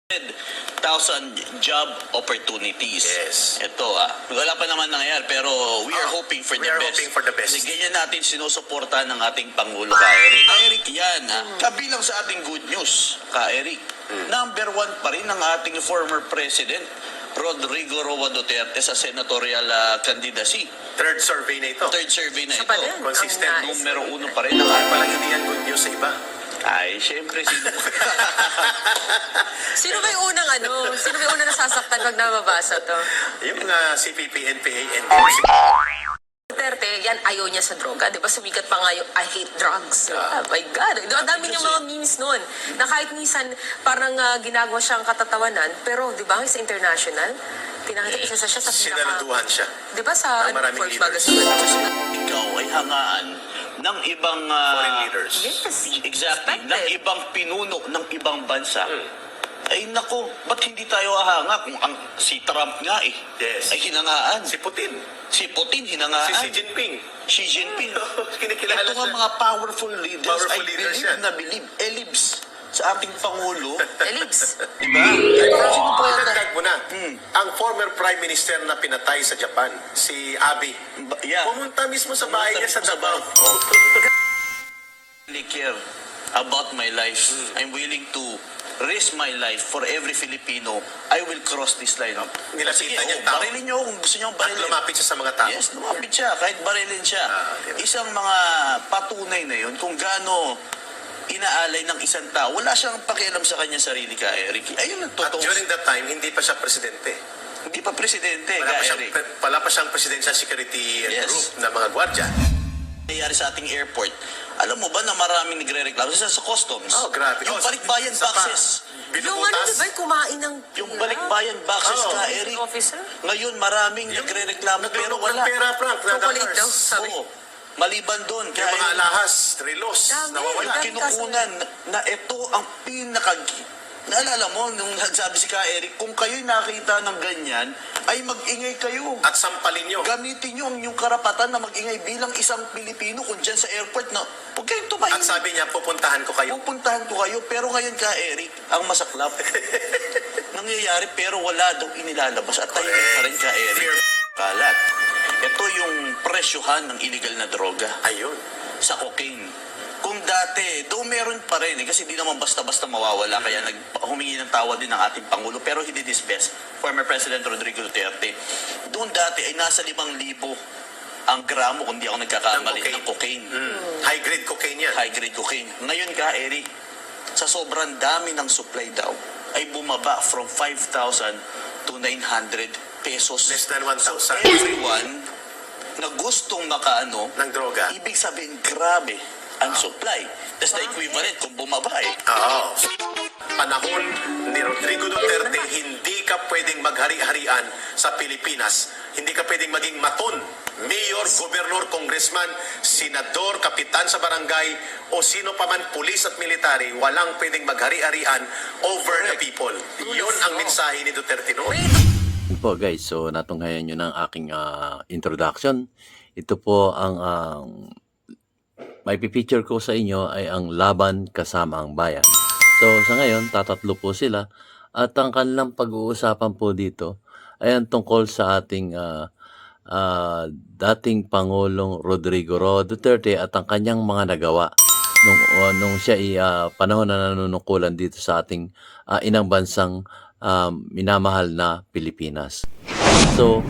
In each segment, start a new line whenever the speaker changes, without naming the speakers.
100,000 job opportunities.
Yes.
Ito wala pa naman nangyayari pero we are hoping for the best.
We are hoping for the best.
Kasi ganyan natin sinusuporta ng ating Pangulo, Ka Eric. Ka Eric yan, kabilang sa ating good news, Ka Eric. Number 1 pa rin ang ating former president, Rodrigo Roa Duterte sa senatorial candidacy.
Third survey na ito.
Third survey na
Siya
ito.
pa rin.
Consistent.
Ang nice.
Numero 1 pa rin ang
Parang
ating...
hindi yan good news sa iba.
Ay, syempre sino...
Sino ba yung unang Sino ba yung unang nasasaktan pag nababasa to?
Yung CPP, NPA, NPC.
Duterte, yan ayaw niya sa droga. Di ba sumikat pa nga yung I hate drugs. Oh my God. Ang dami niyang mga memes noon. Na kahit minsan parang ginagawa siyang katatawanan. Pero di ba sa international, pinakita siya sa
Sinaluduhan siya.
Di ba sa
Ng maraming
Forbes
leaders.
magazine?
Ikaw ay hangaan ng ibang...
Foreign leaders.
Yes.
Exactly. Ng
Expected.
ibang pinuno ng ibang bansa. Ay nako, ba't hindi tayo ahanga kung si Trump nga
Yes.
ay hinangaan.
Si Putin.
Si Putin
Si
hinangaan.
Xi Jinping.
Xi Jinping.
Kinikilala
Ito nga
siya.
mga powerful leaders.
Powerful
I
leaders
believe
yan.
na believe. Elibs sa ating Pangulo.
Elibs.
Diba? Sino po yata?
Dagdag mo na. Ang former Prime Minister na pinatay sa Japan, si Abe,
Yeah.
pumunta mismo sa bahay niya sa Davao.
Really care about my life. I'm willing to risk my life for every Filipino. I will cross this line.
Nilapitan
Sige,
niyang tao.
barilin niyo kung gusto niyo
At
barilin.
lumapit siya sa mga tao.
Yes, lumapit siya. Kahit barilin siya.
diba?
Isang mga patunay na yun kung gaano inaalay ng isang tao. Wala siyang pakialam sa kanya sarili, Ka Eric. Ayun ang
At
totoo.
during that time, hindi pa siya presidente.
Hindi pa presidente,
Wala
Ka
pa
Eric.
siyang presidential security
Yes.
group na mga gwardya.
Nangyayari sa ating airport. Alam mo ba na maraming nagre-reklamo sa customs?
Oh, grabe.
Yung
Oh,
balikbayan
sa pa.
boxes.
Yung di ba kumain ng
Yung balikbayan boxes,
Oh.
Ka Eric.
officer?
Ngayon maraming nagre-reklamo pero
Naglulok ng
wala.
pera, Frank. na
Chocolate daw,
cars.
sabi.
Oo. Maliban doon,
Yung mga alahas, relos,
Dami.
nawawala.
Dami.
kinukunan na ito ang naalala mo, nung nagsabi si Ka Eric, kung kayo'y nakita ng ganyan, ay mag-ingay kayo.
At sampalin nyo.
Gamitin nyo ang inyong karapatan na mag-ingay bilang isang Pilipino kung dyan sa airport na huwag kayong tumayo.
At sabi niya, pupuntahan ko kayo.
Pupuntahan ko kayo, pero ngayon Ka Eric, ang masaklap. Nangyayari pero wala daw inilalabas at tayo pa rin Ka Eric. Kalat. Ito yung presyohan ng illegal na droga
Ayun.
sa cocaine. Kung dati, though meron pa rin kasi di naman basta-basta mawawala kaya humingi ng tawa din ng ating Pangulo pero he did his best. Former President Rodrigo Duterte. Doon dati ay nasa 5,000 ang gramo kung di ako nagkakamali ng cocaine.
High-grade cocaine yan.
High-grade cocaine. Ngayon Ka Eric, sa sobrang dami ng supply daw, ay bumaba from 5,000 to 900 pesos.
Less than
So
1,000.
everyone na gustong makaano,
Ng droga.
ibig sabihin grabe ang supply. That's the equivalent kung bumaba
Oo. Panahon ni Rodrigo Duterte, hindi ka pwedeng maghari-harian sa Pilipinas. Hindi ka pwedeng maging maton. Mayor, gobernador, congressman, senador, kapitan sa barangay, o sino pa man, pulis at military, walang pwedeng maghari-harian over the people. Yun ang mensahe ni Duterte noon.
Yun po guys, so natunghayan nyo ng aking introduction. Ito po ang may pipicture ko sa inyo ay ang laban kasama ang bayan. So sa ngayon, tatatlo po sila at ang kanilang pag-uusapan po dito ay ang tungkol sa ating dating Pangulong Rodrigo Roa Duterte at ang kanyang mga nagawa nung siya ay panahon na nanunukulan dito sa ating inang bansang minamahal na Pilipinas. So,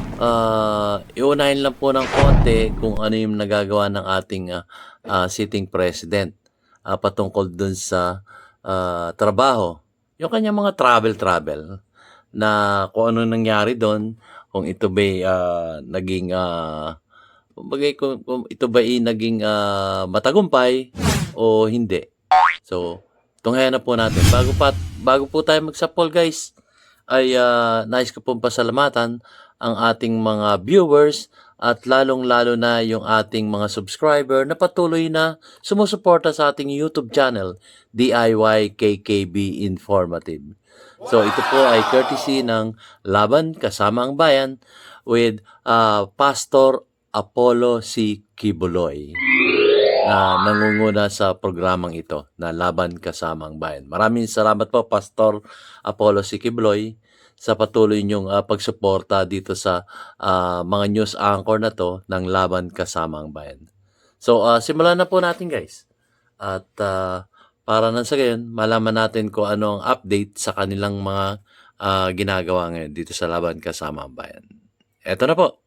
iunahin lang po ng konti kung ano yung nagagawa ng ating sitting president patungkol dun sa trabaho. Yung kanyang mga travel na kung ano nangyari doon, kung ito ba'y naging kung ito ba'y naging matagumpay o hindi. So, tunghayan na po natin. Bago po tayo magsapol guys, ay nais ko pong pasalamatan ang ating mga viewers at lalong-lalo na yung ating mga subscriber na patuloy na sumusuporta sa ating YouTube channel, DIY KKB Informative. So ito po ay courtesy ng Laban Kasama ang Bayan with Pastor Apollo C. Kibuloy. na nangunguna sa programang ito na Laban Kasamang Bayan. Maraming salamat po, Pastor Apollo Sikibloy, sa patuloy niyong pagsuporta dito sa mga news anchor na to ng Laban Kasamang Bayan. So, simulan na po natin, guys. At para nang sa gayon, malaman natin kung ano ang update sa kanilang mga ginagawa ngayon dito sa Laban Kasamang Bayan. Eto na po.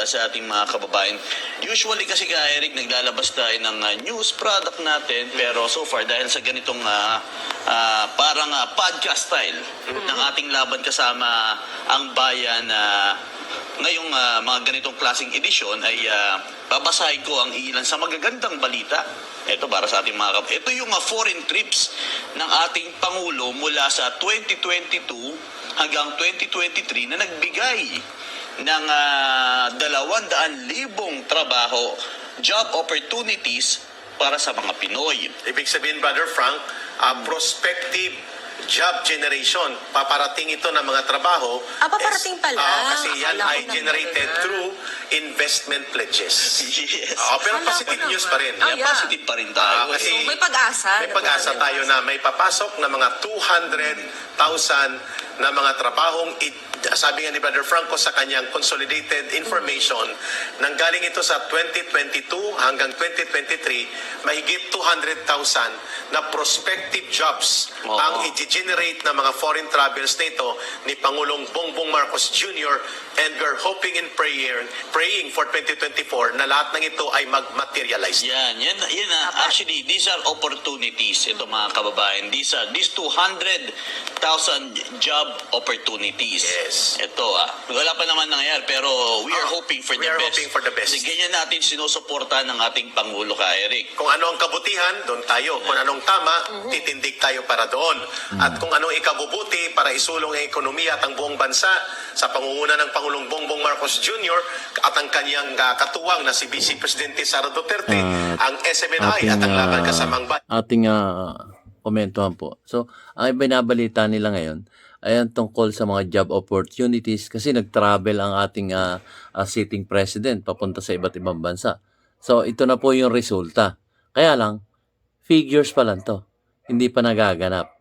Sa ating mga kababayan. Usually kasi Eric, naglalabas tayo ng news product natin, pero so far dahil sa ganitong parang podcast style ng ating Laban Kasama ang Bayan ngayong mga ganitong klaseng edisyon ay babasahin ko ang ilan sa magagandang balita. Ito para sa ating mga kababayan. Ito yung foreign trips ng ating Pangulo mula sa 2022 hanggang 2023 na nagbigay ng 200,000 trabaho, job opportunities para sa mga Pinoy.
Ibig sabihin, Brother Frank, prospective job generation. Paparating ito ng mga trabaho.
Paparating pala.
Kasi yan
Akala
ay
ko
generated
naman.
through investment pledges.
Yes.
Pero
Akala
positive
ko
news
naman.
pa rin.
Ah, yeah.
Positive pa rin tayo.
Kasi
So, may pag-asa.
may pag-asa tayo na may papasok na mga 200,000 na mga trabahong sabi nga ni Brother Franco sa kanyang consolidated information, nanggaling ito sa 2022 hanggang 2023, mahigit 200,000 na prospective jobs
Oo.
ang i-generate ng mga foreign travels nito ni Pangulong Bongbong Marcos Jr. And we're hoping and praying for 2024 na lahat ng ito ay mag-materialize.
Yan. Actually, these are opportunities, ito mga kababayan. These 200,000 job opportunities.
Yes.
Ito wala pa naman nangyayari, pero we are hoping for
we
the
are
best.
hoping for the best.
Kasi ganyan natin sinusuporta ng ating Pangulo ka, Eric.
Kung ano ang kabutihan, doon tayo. Kung anong tama, titindig tayo para doon. At kung anong ikabubuti para isulong ang ekonomiya at ang buong bansa sa pangunguna ng Pangulong Bongbong Marcos Jr. at ang kanyang katuwang na si Vice Presidente Sara Duterte, ang SMNI at ang Laban Kasamang Bayan.
Ating komentuhan po. So, ang binabalita nila ngayon ay ang tungkol sa mga job opportunities kasi nag-travel ang ating sitting president papunta sa iba't ibang bansa. So, ito na po yung resulta. Kaya lang, figures pa lang to. Hindi pa nagaganap.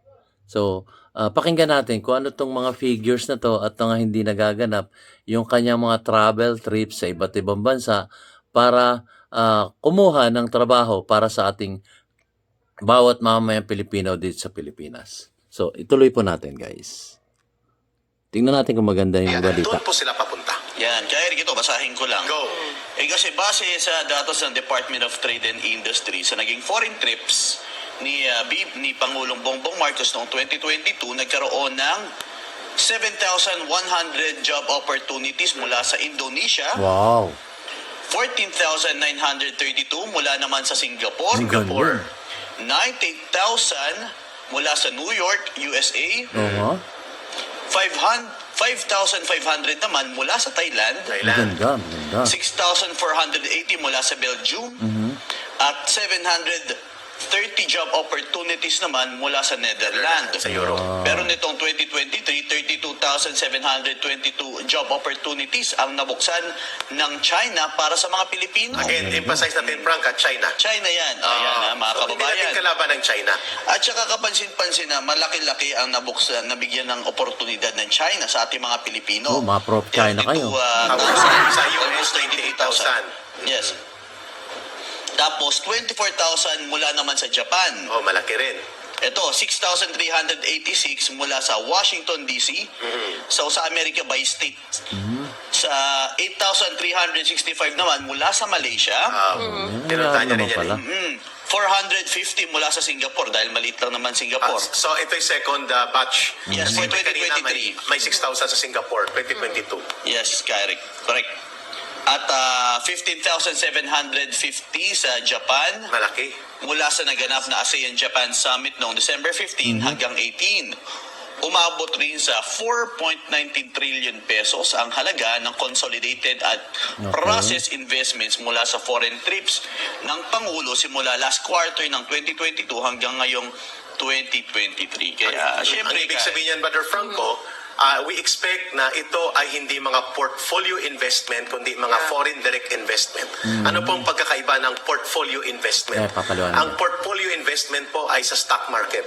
So, pakinggan natin kung ano tong mga figures na to at mga hindi nagaganap, yung kanyang mga travel trips sa iba't ibang bansa para kumuha ng trabaho para sa ating bawat mamamayang Pilipino dito sa Pilipinas. So, ituloy po natin, guys. Tingnan natin kung maganda yung balita.
Doon po sila papunta.
Yan. Kaya Eric, ito, basahin ko lang.
Go.
Kasi base sa datos ng Department of Trade and Industry sa naging foreign trips ni Pangulong Bongbong Marcos noong 2022, nagkaroon ng 7,100 job opportunities mula sa Indonesia,
Wow!
14,932 mula naman sa Singapore,
Singapore.
98,000 mula sa New York, USA,
Oo.
5,500 naman mula sa Thailand,
Maganda, maganda.
6,480 mula sa Belgium, at 730 job opportunities naman mula sa Netherlands.
Sa Europe.
Pero nitong 2023, 32,722 job opportunities ang nabuksan ng China para sa mga Pilipino.
Again, emphasize natin, Frank, at China.
China yan. Ayan, mga
So, hindi
kababayan.
natin kalaban ng China.
At saka kapansin-pansin na malaki-laki ang nabigyan ng oportunidad ng China sa ating mga
Oh,
Pilipino.
mga pro-China kayo.
32,000.
Sa
Almost
US,
28,000. Yes. Tapos 24,000 mula naman sa Japan.
Oh, malaki rin.
Ito, 6,386 mula sa Washington, D.C. So, sa Amerika by state. Sa 8,365 naman mula sa Malaysia.
Tinunta niya rin yan.
pala.
450 mula sa Singapore dahil maliit lang naman Singapore.
So, ito yung second batch.
Yes,
Kasi
for
kanina
2023.
may 6,000 sa Singapore, 2022.
Yes, correct. At 15,750 sa Japan
Malaki.
mula sa naganap na ASEAN-Japan Summit noong December 15 hanggang 18. umabot rin sa 4.19 trillion pesos ang halaga ng consolidated at process investments mula sa foreign trips ng Pangulo simula last quarter ng 2022 hanggang ngayong 2023. Kaya,
Ang
syempre,
ibig sabihin yan, Brother Franco, we expect na ito ay hindi mga portfolio investment, kundi mga foreign direct investment. Ano pong pagkakaiba ng portfolio investment?
papaliwanag.
Ang portfolio investment po ay sa stock market,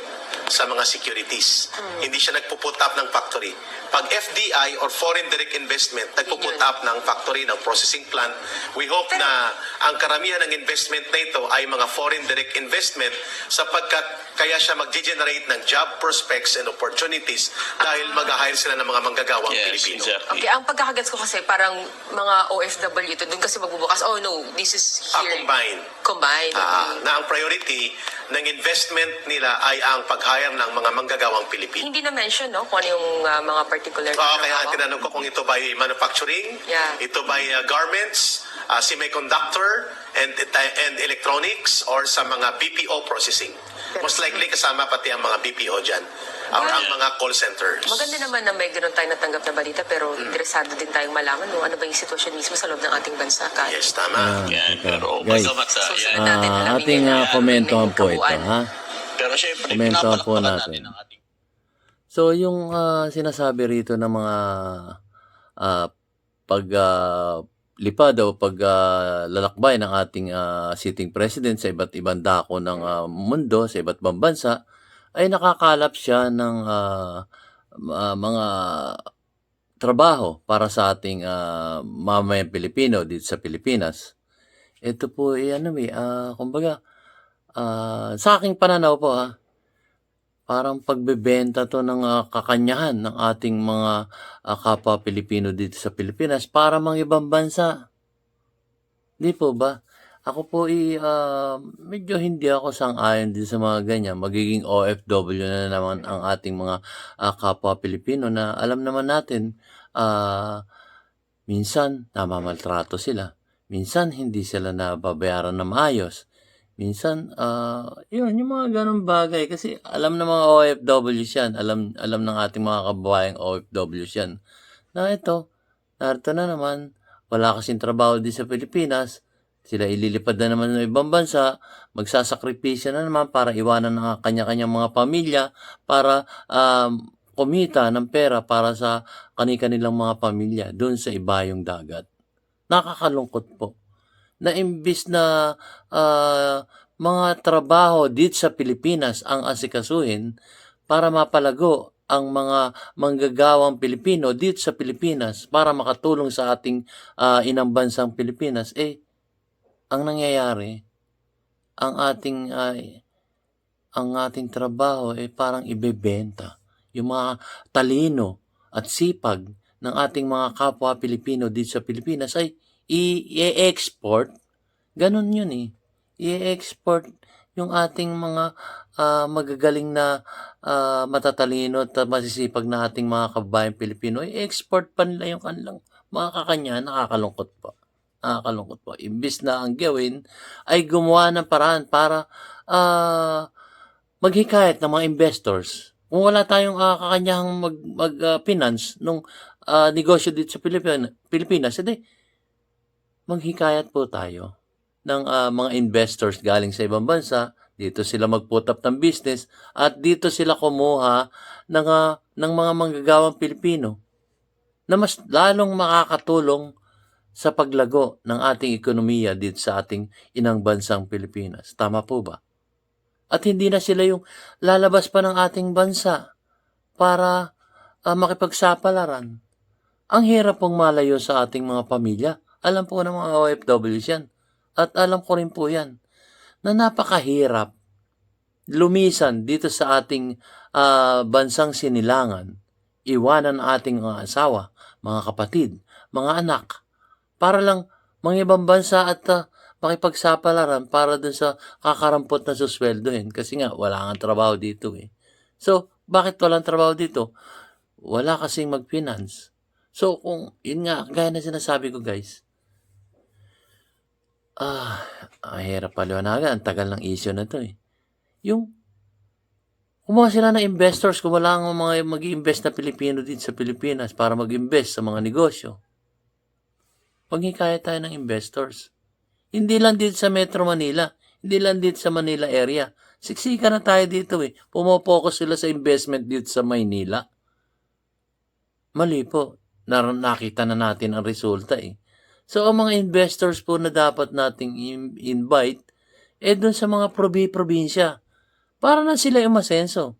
sa mga securities. Hindi siya nagpo-put up ng factory. Pag FDI or foreign direct investment, nagpo-put up ng factory, ng processing plant, we hope na ang karamihan ng investment na ito ay mga foreign direct investment sapagkat kaya siya mag-generate ng job prospects and opportunities dahil mag-hire sila ng mga manggagawang
yes,
Pilipino.
exactly.
Okay, ang pagkakagets ko kasi parang mga OFW ito, doon kasi magbubukas, oh no, this is here.
Combined.
Combined.
Na ang priority ng investment nila ay ang pag-hire ng mga manggagawang Pilipino.
Hindi na mention, no, kung ano yung mga particular
Kaya
trabaho.
tinanong ko kung ito ba ay manufacturing,
Yeah.
ito ba ay garments, semiconductor, and electronics, or sa mga BPO processing. Most likely kasama pati ang mga BPO dyan, or ang mga call centers.
Maganda naman na may ganun tayo natanggap na balita, pero interesado din tayong malaman no, ano ba yung sitwasyon mismo sa loob ng ating bansa.
Yes, tama.
Yan,
Okay.
pero
Guys,
basta
susunod
yan.
natin, alamin
ating
yan.
komentuhan po ito,
Kabuuan.
ha?
Pero syempre,
Komentuhan po
pinapalakpakan
natin.
ang ating
So, yung sinasabi rito ng mga lipad o lalakbay ng ating sitting president sa iba't ibang dako ng mundo, sa iba't ibang bansa, ay nakakalap siya ng mga trabaho para sa ating mamayang Pilipino dito sa Pilipinas. Ito po kumbaga, sa aking pananaw po parang pagbebenta to ng kakanyahan ng ating mga kapwa Pilipino dito sa Pilipinas para mga ibang bansa. Di po ba? Ako po medyo hindi ako sang-ayon din sa mga ganyan. Magiging OFW na naman ang ating mga kapwa Pilipino na alam naman natin minsan namamaltrato sila. Minsan hindi sila nababayaran na maayos. Minsan, yun, yung mga ganong bagay. Kasi alam ng mga OFWs yan. Alam ng ating mga kababayang OFWs yan. Na ito, narito na naman, wala kasing trabaho din sa Pilipinas. Sila ililipad na naman ng ibang bansa. Magsasakripisyo na naman para iwanan ng kanya-kanyang mga pamilya para kumita ng pera para sa kanilang mga pamilya doon sa ibayong dagat. Nakakalungkot po na imbis na mga trabaho dito sa Pilipinas ang asikasuhin para mapalago ang mga manggagawang Pilipino dito sa Pilipinas para makatulong sa ating inang bansang Pilipinas, ang nangyayari, ang ating trabaho parang ibebenta. Yung mga talino at sipag ng ating mga kapwa Pilipino dito sa Pilipinas ay i-export, ganun yun i-export yung ating mga magagaling na matatalino at masisipag na ating mga kababayang Pilipino, i-export pa nila yung kanilang mga kakanyahan. Nakakalungkot po. Imbis na ang gawin ay gumawa ng paraan para maghikayat ng mga investors. Kung wala tayong kakanyahang mag-finance nung negosyo dito sa Pilipinas, maghikayat po tayo ng mga investors galing sa ibang bansa. Dito sila mag-put up ng business at dito sila kumuha ng mga manggagawang Pilipino na mas lalong makakatulong sa paglago ng ating ekonomiya dito sa ating inang bansang Pilipinas. Tama po ba? At hindi na sila yung lalabas pa ng ating bansa para makipagsapalaran. Ang hirap pong malayo sa ating mga pamilya. Alam po ng mga OFWs yan. At alam ko rin po yan na napakahirap lumisan dito sa ating bansang sinilangan. Iwanan ang ating mga asawa, mga kapatid, mga anak para lang mga ibang bansa at makipagsapalaran para dun sa kakarampot na susweldohin. Kasi nga, wala nga trabaho dito So, bakit walang trabaho dito? Wala kasing mag-finance. So, kung, yun nga, gaya na sinasabi ko guys, hirap paliwanagan. Ang tagal ng issue na to Yung Kumuha sila ng investors kung wala ang mga mag-i-invest na Pilipino dito sa Pilipinas para mag-invest sa mga negosyo. Maghikaya tayo ng investors. Hindi lang dito sa Metro Manila. Hindi lang dito sa Manila area. Siksika na tayo dito eh. Pumopokus sila sa investment dito sa Maynila. Mali po. Nakita na natin ang resulta eh. So, ang mga investors po na dapat nating invite, doon sa mga probinsya. Para na sila umasenso.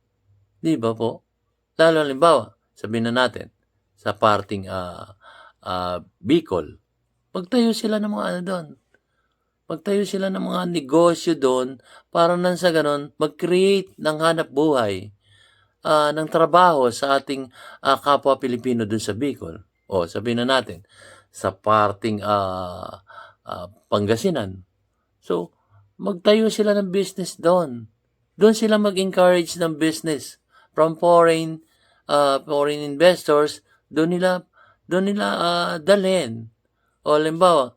Di ba po? Lalo halimbawa, sabihin na natin, sa parting Bicol, magtayo sila ng mga doon. Magtayo sila ng mga negosyo doon para nang sa ganon, mag-create ng hanap buhay, ng trabaho sa ating kapwa Pilipino doon sa Bicol. O sabihin na natin, sa parting Pangasinan. So, magtayo sila ng business doon. Doon sila mag-encourage ng business from foreign investors. Doon nila dalhin. O halimbawa,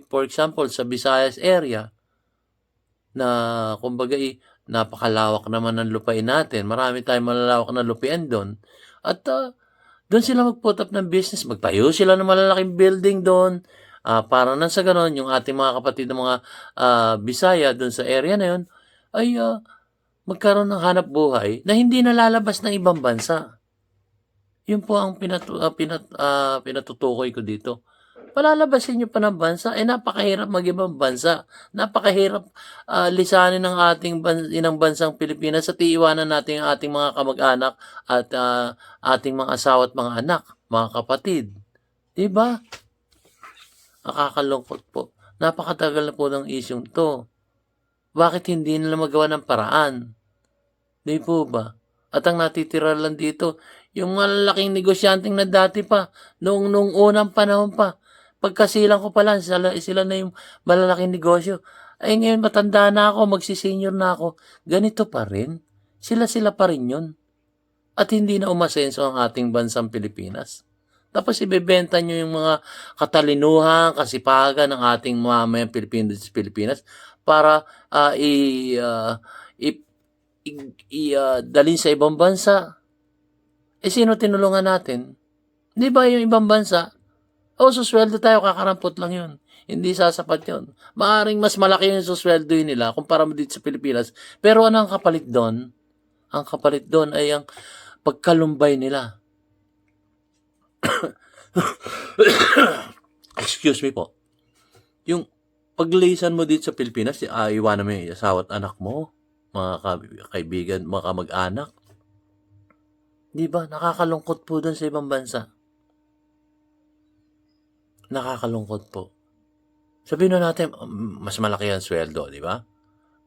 for example, sa Visayas area, na kumbaga napakalawak naman ng lupain natin. Marami tayong malalawak na lupain doon. At doon sila mag-put up ng business. Magtayo sila ng malalaking building doon. Para nang sa ganon, yung ating mga kapatid ng mga Bisaya doon sa area na yun, ay magkaroon ng hanap buhay na hindi nalalabas ng ibang bansa. Yun po ang pinatutukoy ko dito. Palalabasin nyo pa ng bansa, napakahirap mag-ibang bansa. Napakahirap lisanin ng inang bansang Pilipinas at iiwanan natin ang ating mga kamag-anak at ating mga asawa at mga anak, mga kapatid. Diba? Nakakalungkot po. Napakatagal na po ng isyong to. Bakit hindi nila magawa ng paraan? Di po ba? At ang natitira lang dito, yung malalaking negosyanteng na dati pa, noong unang panahon pa, pagkasilang ko pa lang, sila na yung malalaking negosyo. Ay ngayon matanda na ako, magsisenior na ako. Ganito pa rin. Sila pa rin yun. At hindi na umasenso ang ating bansang Pilipinas. Tapos ibebenta nyo yung mga katalinuhan, kasipagan ng ating mamayang Pilipino sa Pilipinas para dalhin sa ibang bansa. Sino tinulungan natin? Di ba yung ibang bansa? Susweldo tayo, kakarampot lang yun. Hindi sasapat yun. Maaring mas malaki yung susweldo nila kumpara mo dito sa Pilipinas. Pero ano ang kapalit doon? Ang kapalit doon ay ang pagkalumbay nila. Excuse me po. Yung paglisan mo dito sa Pilipinas, iwanan mo yung asawa at anak mo, mga kaibigan, mga kamag-anak. Di ba? Nakakalungkot po doon sa ibang bansa. Nakakalungkot po. Sabihin na natin, mas malaki ang sweldo, di ba?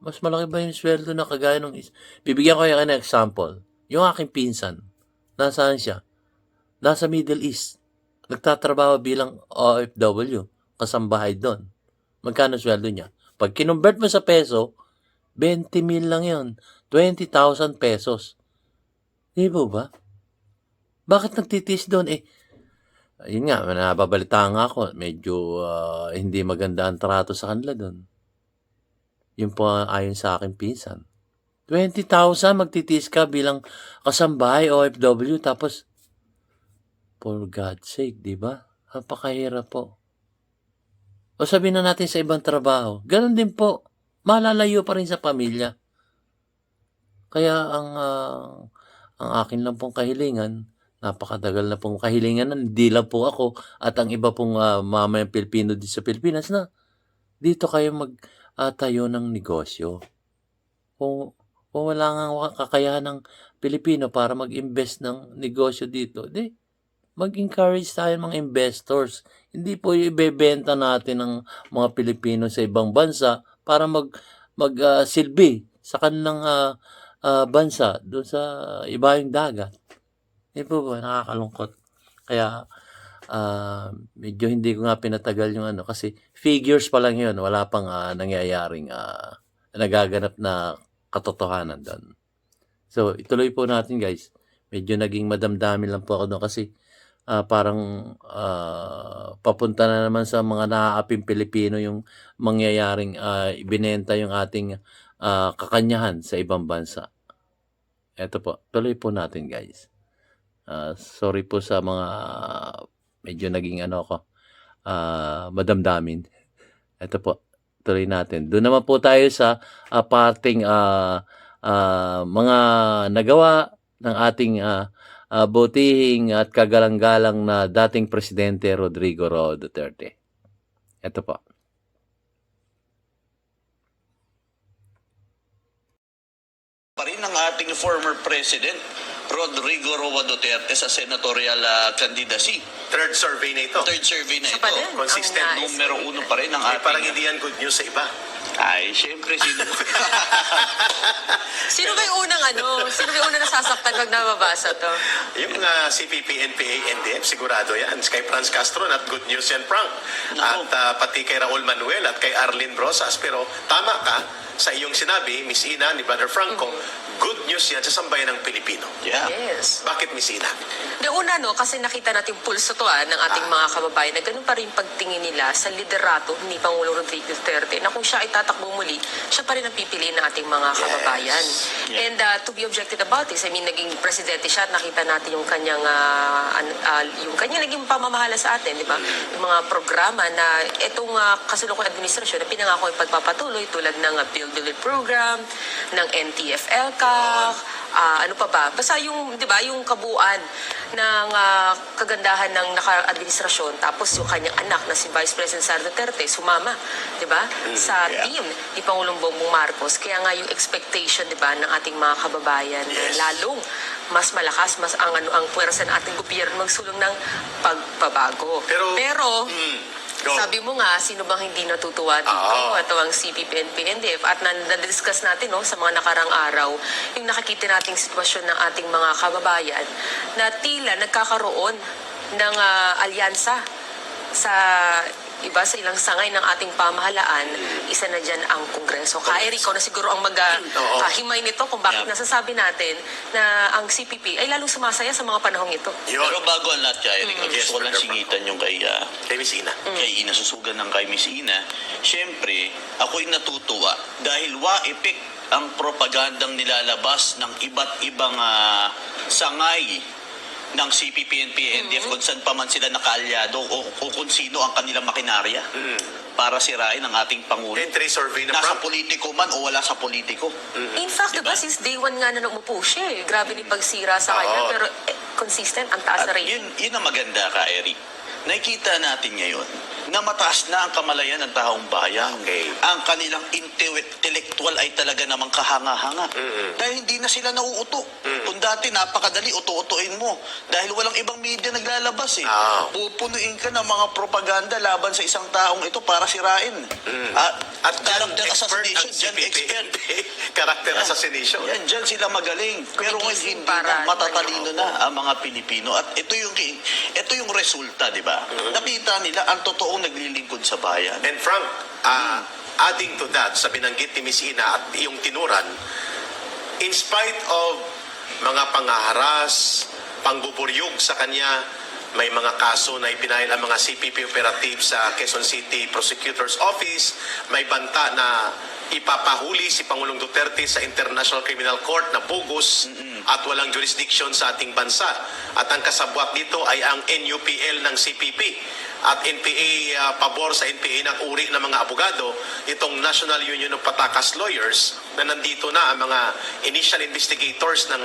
Mas malaki ba yung sweldo na kagaya ng bibigyan ko yung example. Yung aking pinsan, nasaan siya? Nasa Middle East. Nagtatrabaho bilang OFW, kasambahay doon. Magkano sweldo niya? Pag kinumbert mo sa peso, 20,000 lang yun. 20,000 pesos. Di ba? Bakit nagtitis doon? Yun nga, nababalitaan nga ako, medyo hindi maganda ang trato sa kanila doon. Yun po ayon sa aking pinsan. 20,000 magtitis ka bilang kasambahay OFW, tapos for God's sake, di ba? Napakahirap po. O sabihin na natin sa ibang trabaho, ganun din po, malalayo pa rin sa pamilya. Kaya ang akin lang pong kahilingan, napakatagal na pong kahilingan, hindi lang po ako at ang iba pong mamayang Pilipino dito sa Pilipinas na dito kayo magtayo ng negosyo. Kung wala nga kakayahan ng Pilipino para mag-invest ng negosyo dito, mag-encourage tayo ng mga investors. Hindi po ibebenta natin ng mga Pilipino sa ibang bansa para magsilbi sa kanilang bansa doon sa ibayong dagat. Hindi po ba? Nakakalungkot. Kaya medyo hindi ko nga pinatagal yung kasi figures pa lang yun. Wala pang nangyayaring nagaganap na katotohanan doon. So, ituloy po natin guys. Medyo naging madamdami lang po ako doon kasi parang papunta na naman sa mga naaaping Pilipino yung mangyayaring ibinenta yung ating kakanyahan sa ibang bansa. Eto po, tuloy po natin guys. Sorry po sa mga medyo naging ano ko, madamdamin. Eto po, tuloy natin. Doon naman po tayo sa parting mga nagawa ng ating butihing at kagalang-galang na dating Presidente Rodrigo Roa Duterte. Eto po.
Pa rin ang ating former President Rodrigo Roa Duterte sa senatorial candidacy.
Third survey na ito.
Third survey na
Siya pa
ito.
din.
Consistent.
Ang nais.
Numero 1 pa rin ang
Ay,
ating...
parang hindi yan good news sa iba.
Ay, syempre, sino...
Sino ba yung unang Sino ba yung unang nasasaktan pag nababasa to?
Yung CPP, NPA, NDF, sigurado yan. Kay Franz Castro, not good news yan, Frank.
Naku.
At pati kay Raul Manuel at kay Arlene Rosas. Pero tama ka sa iyong sinabi, Miss Ina, ni Brother Franco, good news yan sa sambayan ng Pilipino.
Yeah.
Yes.
Bakit, Miss Ina?
De una, kasi nakita natin pulso to ng ating mga kababayan na ganun pa rin pagtingin nila sa liderato ni Pangulong Rodrigo Duterte na kung siya ay tatakbo muli, siya pa rin ang pipiliin ng ating mga kababayan.
Yeah.
And to be objective about this, I mean, naging presidente siya at nakita natin yung kanyang naging pamamahala sa atin, di ba? Yung mga programa na itong kasulukong administrasyon na pinangako yung pagpapatuloy tulad ng Build the Lead Program, ng NTF-ELCAC, ano pa ba? Basta yung, di ba, yung kabuuan ng kagandahan ng naka-administrasyon, tapos yung kanyang anak na si Vice President Sara Duterte sumama, di ba, sa
yeah.
team ni Pangulong Bongbong Marcos. Kaya nga yung expectation, di ba, ng ating mga kababayan,
Yes.
lalong mas malakas, mas ang puwersa ng ating gobyerno magsulong ng pagbabago. Pero
Go.
sabi mo nga, sino bang hindi natutuwa dito?
Oo.
Ito ang CPP, NPNDF. At na-discuss natin sa mga nakarang araw, yung nakikita nating sitwasyon ng ating mga kababayan na tila nagkakaroon ng alyansa sa sa ilang sangay ng ating pamahalaan. Isa na dyan ang Kongreso. Kairi, ikaw na siguro ang himay nito kung bakit
Yeah.
nasasabi natin na ang CPP ay lalong sumasaya sa mga panahong ito.
Yun.
Pero bago ang lahat, Eric,
Yes,
gusto ko lang
Brother
singitan yung kay
Miss Ina.
kay Ina, susugan ng kay Miss Ina. Siyempre, ako'y natutuwa dahil waipik ang propagandang nilalabas ng iba't ibang sangay ng CPP, NPA, NDF kung saan pa man sila nakaalyado o kung sino ang kanilang makinarya para sirain ang ating Pangulo.
Entry survey na,
Nasa
Frank.
politiko man o wala sa politiko.
In fact, diba, since day one nga na umupo siya Grabe ni pagsira sa kanya.
Oo.
Pero consistent, ang taas na
At
rating.
yun ang maganda ka, Eric. Nakikita natin ngayon na mataas na ang kamalayan ng taong bayan.
Okay.
Ang kanilang intellectual ay talaga namang kahanga-hanga. Dahil hindi na sila nauuto. Kung dati napakadali, uto-utuin mo. Dahil walang ibang media naglalabas
Ah.
Pupunuin ka ng mga propaganda laban sa isang taong ito para sirain. At character assassination, dyan expert.
Character
Yan.
assassination.
Yan, dyan sila magaling. Pero ngayon
Gumigising
hindi
para
na, matatalino na ang mga Pilipino. At ito yung resulta, di ba? Nakita nila ang totoong naglilingkod sa bayan.
And Frank, adding to that, sa binanggit ni Miss Ina at iyong tinuran, in spite of mga pangaharas, pangbuburyog sa kanya, may mga kaso na ipinahil ang mga CPP operative sa Quezon City Prosecutor's Office, may banta na ipapahuli si Pangulong Duterte sa International Criminal Court na bogus at walang jurisdiction sa ating bansa. At ang kasabwat dito ay ang NUPL ng CPP at NPA, pabor sa NPA ng uri ng mga abogado, itong National Union of Patakas Lawyers na nandito na ang mga initial investigators ng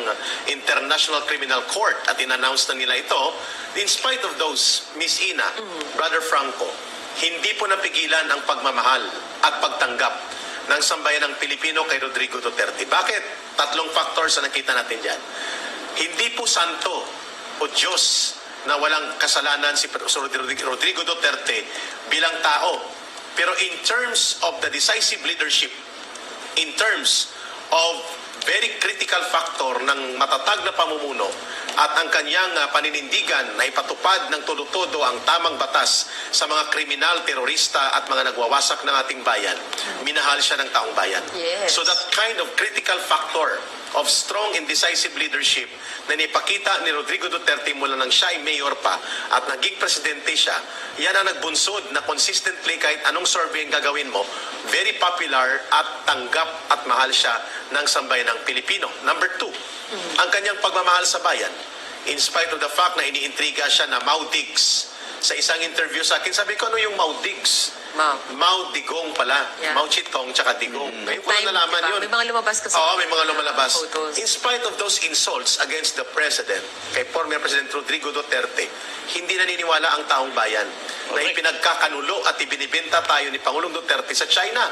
International Criminal Court at in-announce na nila ito. In spite of those, Miss Ina, Brother Franco, hindi po napigilan ang pagmamahal at pagtanggap ng sambayan ng Pilipino kay Rodrigo Duterte. Bakit? Tatlong factors na nakita natin dyan. Hindi po santo o Diyos na walang kasalanan si Rodrigo Duterte bilang tao. Pero in terms of the decisive leadership, in terms of very critical factor ng matatag na pamumuno at ang kanyang paninindigan na ipatupad ng todo-todo ang tamang batas sa mga kriminal, terorista at mga nagwawasak ng ating bayan, minahal siya ng taong bayan.
Yes.
So that kind of critical factor of strong and decisive leadership na nipakita ni Rodrigo Duterte mula nang siya ay mayor pa at naging presidente siya, yan ang nagbunsod na consistently kahit anong survey ang gagawin mo, very popular at tanggap at mahal siya ng sambayan ng Pilipino. Number 2, ang kanyang pagmamahal sa bayan. In spite of the fact na iniintriga siya na Maudigs. Sa isang interview sa akin, sabi ko, ano yung Maudigs? Digong pala.
Yeah.
Chitong tsaka Digong. Ngayon ko na nalaman
diba?
yun.
May mga lumabas kasi.
Oo, may mga lumalabas.
Photos.
In spite of those insults against the President, kay former President Rodrigo Duterte, hindi naniniwala ang taong bayan na
Correct.
ipinagkakanulo at ibinibenta tayo ni Pangulong Duterte sa China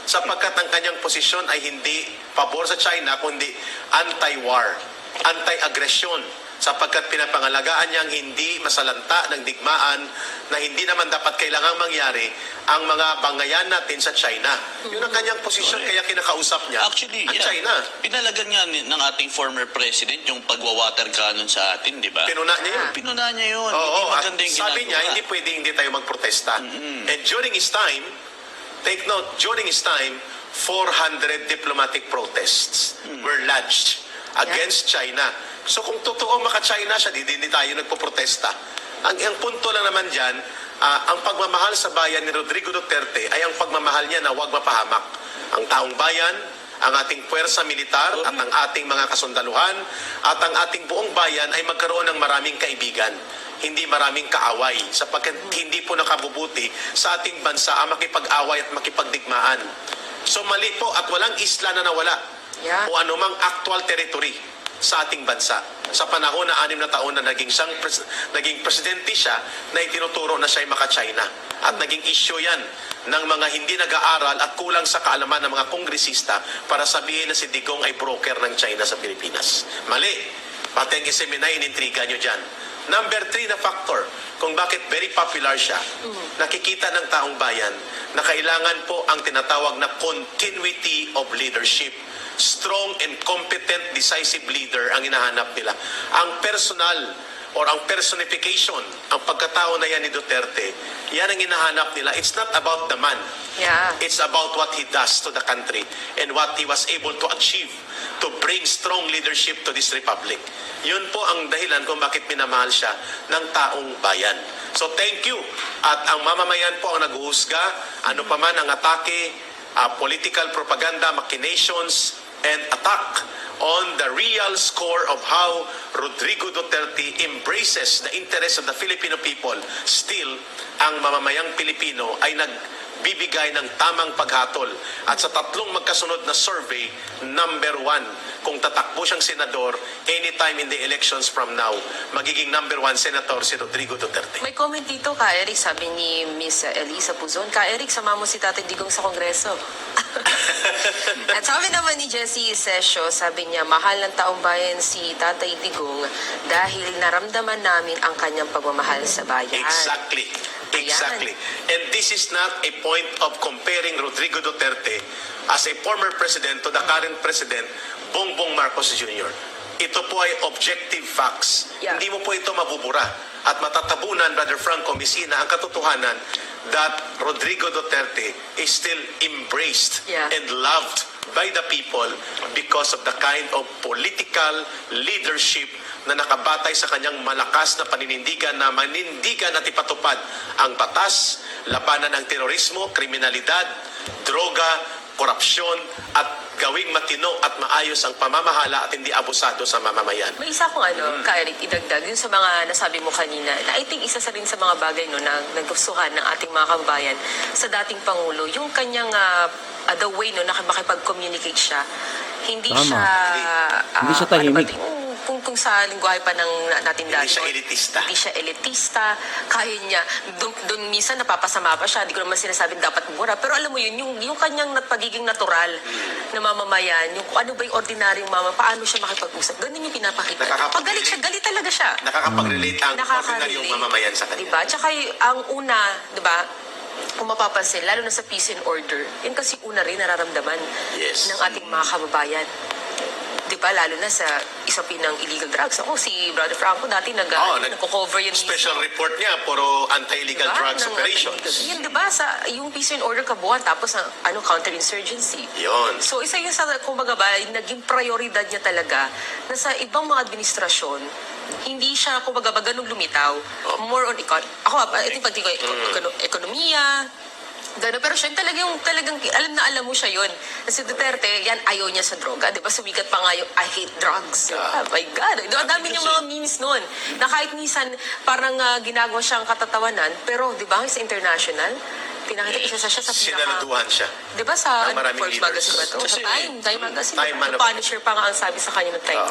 sapagkat ang kanyang posisyon ay hindi pabor sa China kundi anti-war, anti-aggression sapagkat pinapangalagaan niyang hindi masalanta ng digmaan na hindi naman dapat kailangang mangyari ang mga bangayan natin sa China. Yun ang kanyang posisyon, kaya kinakausap niya
Actually,
ang
yeah.
China.
Pinalagan nga ng ating former president yung pagwa-water cannon sa atin, di ba?
Pinuna niya yun.
Pinuna niya yun.
Oo,
Hindi
at
maganda yung
sabi niya,
ginagawa.
hindi pwede hindi tayo magprotesta. And during his time, take note, during his time, 400 diplomatic protests were lodged against China. So kung totoo maka-China siya, hindi tayo nagpoprotesta. Ang punto lang naman dyan, ang pagmamahal sa bayan ni Rodrigo Duterte ay ang pagmamahal niya na huwag mapahamak ang taong bayan, ang ating puwersa militar at ang ating mga kasundaluhan at ang ating buong bayan ay magkaroon ng maraming kaibigan, hindi maraming kaaway sapagkat hindi po nakabubuti sa ating bansa ang makipag-away at makipagdigmaan. So mali po at walang isla na nawala
Yeah.
o anumang actual territory sa ating bansa. Sa panahon na 6 na taon na naging presidente siya na itinuturo na siya ay maka-China. At naging issue yan ng mga hindi nag-aaral at kulang sa kaalaman ng mga kongresista para sabihin na si Digong ay broker ng China sa Pilipinas. Mali. Pati ang iseminay, inintriga nyo dyan. Number 3 na factor kung bakit very popular siya, nakikita ng taong bayan na kailangan po ang tinatawag na continuity of leadership. Strong and competent, decisive leader ang hinahanap nila. Ang personal or ang personification, ang pagkatao na yan ni Duterte, yan ang hinahanap nila. It's not about the man.
Yeah.
It's about what he does to the country and what he was able to achieve to bring strong leadership to this republic. Yun po ang dahilan kung bakit minamahal siya ng taong bayan. So thank you. At ang mamamayan po ang naghuhusga, ano pa man ang atake, political propaganda, machinations, and attack on the real score of how Rodrigo Duterte embraces the interests of the Filipino people. Still, ang mamamayang Pilipino ay nagbibigay ng tamang paghatol. At sa 3 magkasunod na survey, number 1, kung tatakbo siyang senador, anytime in the elections from now, magiging number 1 senator si Rodrigo Duterte.
May comment dito, Ka Eric, sabi ni Miss Elisa Puzon. Ka Eric, sama mo si Tatay Digong sa Kongreso. At sabi naman ni Jessie Sesio, sabi niya, mahal ng taong bayan si Tatay Digong dahil naramdaman namin ang kanyang pagmamahal sa bayan.
Exactly. Exactly. And this is not a point of comparing Rodrigo Duterte as a former president to the current president, Bongbong Marcos Jr. Ito po ay objective facts.
Yeah.
Hindi mo po ito mabubura. At matatabunan, Brother Franco Messina, ang katotohanan that Rodrigo Duterte is still embraced
Yeah.
and loved by the people because of the kind of political leadership na nakabatay sa kanyang malakas na paninindigan na manindigan at ipatupad ang batas, labanan ng terorismo, kriminalidad, droga, korupsyon at gawing matino at maayos ang pamamahala at hindi abusado sa mamamayan.
May isa kong Ka Eric, idagdag, yun sa mga nasabi mo kanina, na I think isa sa rin sa mga bagay no, na nagustuhan ng ating mga kababayan sa dating Pangulo, yung kanyang the way no, na makipag-communicate siya. Hindi
Tama.
siya...
Hindi siya tahimik.
Kung sa lingwahe pa ng natin dati.
Hindi siya elitista.
Hindi siya elitista. Kaya niya, doon minsan napapasama pa siya. Hindi ko naman sinasabing dapat mura. Pero alam mo yun, yung kanyang pagiging natural na mamamayan, yung kung ano ba yung ordinaryong paano siya makipag-usap. Ganun yung pinapakita. Pag galit siya, galit talaga siya.
Nakakapag-relate ang ordinaryong mamamayan sa kanya.
Diba? Tsaka ang una, diba, kung mapapansin, lalo na sa peace and order, yun kasi una rin nararamdaman
Yes.
ng ating mga kababayan. di ba, lalo na sa isapin ng illegal drugs. Ako, si Brother Franco dati nagko-cover yun.
Special report niya, puro anti-illegal drugs operations.
Yun, di ba, yung peace and order kabuuan, tapos ang counterinsurgency.
Yun.
So, isa yun sa, kumbaga ba, naging prioridad niya talaga na sa ibang mga administrasyon, hindi siya, kumbaga ba, ganun lumitaw. More on ako, I think pagtingin ko, ekonomiya, gano'n. Pero siya talagang, alam mo siya yun. Si Duterte, yan, ayaw niya sa droga. Di ba, sumikat pa nga yung I hate drugs. Oh my God. Di ba, dami niyang mga memes noon. Na kahit minsan, parang ginagawa siyang katatawanan. Pero, di ba, sa international, pinakita isa siya sa
Sinaluduhan siya.
Di ba sa
Ng maraming
Forbes
leaders.
magazine ba ito? Sa Time magazine.
Time
Yung Punisher pa nga ang sabi sa kanya ng Time.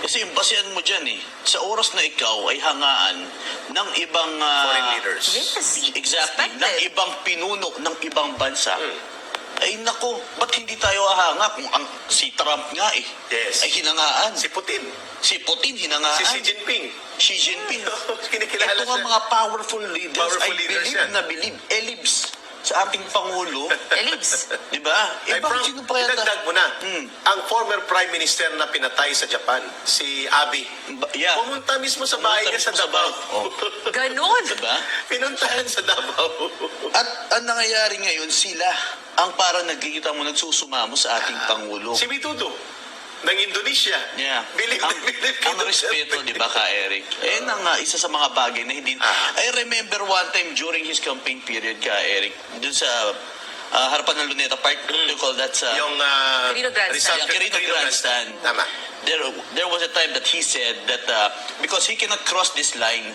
Kasi yung basehan mo dyan sa oras na ikaw ay hangaan ng ibang...
Foreign leaders.
Yes.
Exactly.
Expected.
Ng ibang pinuno ng ibang bansa. Ay nako, ba't hindi tayo ahanga kung si Trump nga
Yes.
ay hinangaan.
Si Putin.
Si Putin hinangaan.
Si Xi Jinping.
Xi Jinping.
Kinikilala
Ito nga
siya.
mga powerful leaders.
Powerful
I
leaders
believe
yan.
na believe. Elibs sa ating Pangulo.
Elibs.
Di ba?
Ay, Frank,
sino pa yata?
idagdag mo na. Ang former Prime Minister na pinatay sa Japan, si Abe,
Yeah.
pumunta mismo sa bahay niya sa Davao.
Oh.
Ganon.
Diba?
Pinuntahan sa Davao.
At ang nangyayari ngayon, sila ang parang nagkikita mo nagsusumamo sa ating Pangulo.
Si Bitudo, ng Indonesia.
Yeah.
Believe
ang,
na believe
ang respeto, di ba, ka Eric? Ayan ang isa sa mga bagay na hindi... I remember one time during his campaign period, ka Eric, dun sa harapan ng Luneta Park, what do you call that? Sa,
Yung
Quirino Grandstand.
Rizal-
Quirino Grandstand.
Tama.
There was a time that he said that because he cannot cross this line,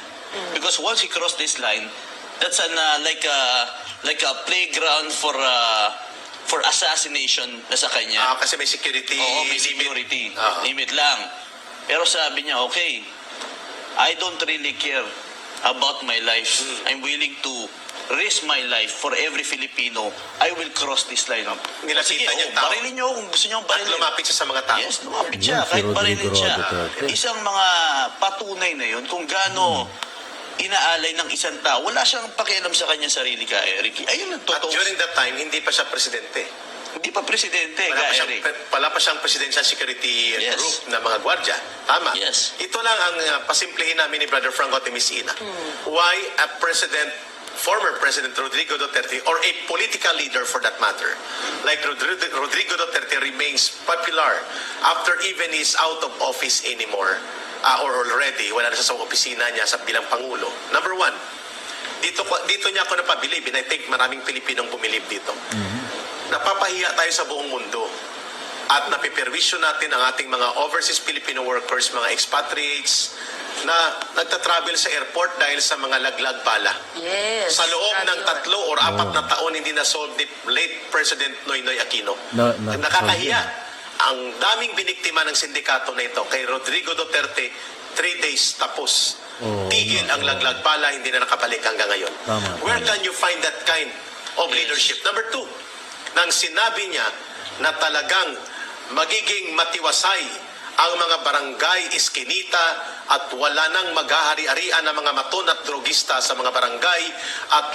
because once he crossed this line, that's an like a playground for assassination na sa kanya.
Kasi may security.
Oo, may
limit.
security.
Ah.
Limit lang. Pero sabi niya, okay, I don't really care about my life. I'm willing to risk my life for every Filipino. I will cross this line.
Nilapit
Sige,
niya yung tao.
barilin niyo kung gusto niyo
At
barilin.
lumapit siya sa mga tao.
Yes, lumapit siya.
Yan, si
Kahit
Rodrigo
barilin siya.
Duterte.
Isang mga patunay na yun kung gaano inaalay ng isang tao. Wala siyang pakialam sa kanya sarili, ka Eric. Ayun ang
At
totoo.
during that time, hindi pa siya presidente.
Hindi pa presidente,
Wala
ka
pa siyang,
Eric.
wala pa siyang presidential security
Yes.
group na mga gwardya. Tama.
Yes.
Ito lang ang pasimplihin namin ni Brother Franco Temisina. Why a former President Rodrigo Duterte, or a political leader for that matter, like Rodrigo Duterte remains popular after even is out of office anymore, or already, wala na siya sa opisina niya sa bilang Pangulo. Number one, dito niya ako napabilib, and I think maraming Pilipinong bumilib dito. Napapahiya tayo sa buong mundo at napiperwisyo natin ang ating mga overseas Filipino workers, mga expatriates na nagtatravel sa airport dahil sa mga laglag bala.
Yes.
Sa loob ng
Grabe yun.
3 or 4 na taon hindi na-solve ni late President Noynoy Aquino.
Na-
Nakakahiya. Ang daming biniktima ng sindikato na ito kay Rodrigo Duterte, 3 days tapos.
Oo,
Tigil ang laglag bala, hindi na nakabalik hanggang ngayon.
Tama.
Where can you find that kind of leadership? Number 2, nang sinabi niya na talagang magiging matiwasay ang mga barangay iskinita at wala nang maghahari-harian ng mga maton at drogista sa mga barangay at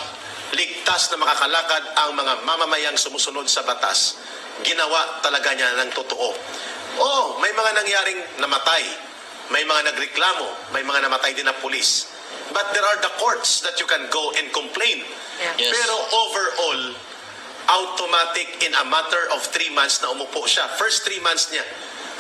ligtas na makakalakad ang mga mamamayang sumusunod sa batas. Ginawa talaga niya ng totoo. May mga nangyaring namatay. May mga nagreklamo. May mga namatay din na pulis. But there are the courts that you can go and complain.
Yeah.
Yes.
Pero overall, automatic in a matter of 3 months na umupo siya. First 3 months niya,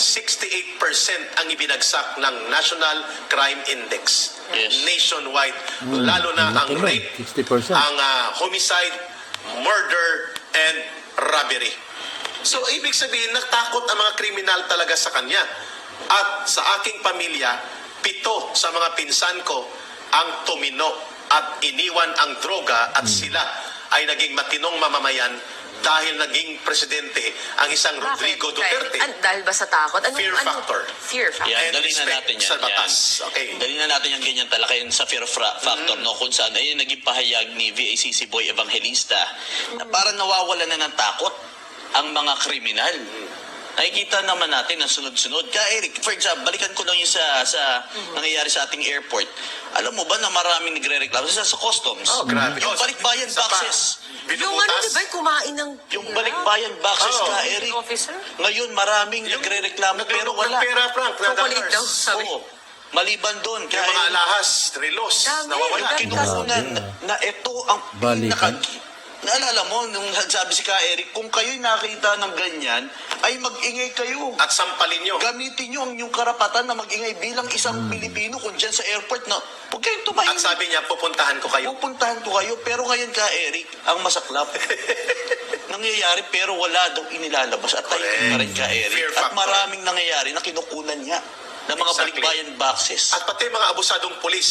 68% ang ibinagsak ng National Crime Index.
Yes.
Nationwide. Lalo na ang
laki nun,
rape,
60%.
ang homicide, murder, and robbery. So, ibig sabihin, natakot ang mga kriminal talaga sa kanya. At sa aking pamilya, 7 sa mga pinsan ko ang tumino at iniwan ang droga at sila ay naging matinong mamamayan dahil naging presidente ang isang Rodrigo
Bakit?
Duterte.
Dahil ba sa takot?
Fear factor.
Fear factor.
Yan,
And
dali na
respect
natin yan.
sa batas.
Yan.
Okay.
Dali na natin yung ganyan talakayin sa fear factor, no? Kung saan, ayun, naging pahayag ni VACC Boy Evangelista na parang nawawala na ng takot ang mga kriminal. nakikita naman natin na sunod-sunod. Kaya Eric, for example, balikan ko lang yung sa nangyayari sa ating airport. Alam mo ba na maraming nagre-reklamo sa customs?
Oh, grabe.
Yung
Oh,
balikbayan
sa pa.
boxes.
Yung ano, di ba, kumain ng...
Yung balikbayan boxes
Oh.
ka, Eric.
Officer?
Ngayon maraming nagre-reklamo pero wala.
Ng pera, Frank, na
Chocolate daw,
dollars.
sabi.
Oo. Maliban doon,
Yung mga alahas, relos,
Dami.
nawawala.
kinukunan na ito ang
Balikan.
Naalala mo, nung nagsabi si Ka Eric, kung kayo'y nakita ng ganyan, ay mag-ingay kayo.
At sampalin nyo.
Gamitin nyo ang inyong karapatan na mag-ingay bilang isang Pilipino kung dyan sa airport na huwag kayong tumahimik.
At sabi niya, pupuntahan ko kayo.
Pupuntahan ko kayo. Pero ngayon Ka Eric, ang masaklap, nangyayari pero wala daw inilalabas. At tayo
Correct.
pa rin Ka Eric.
Fear
At
factor.
maraming nangyayari na kinukunan niya ng mga
Exactly.
balikbayan boxes.
At pati mga abusadong pulis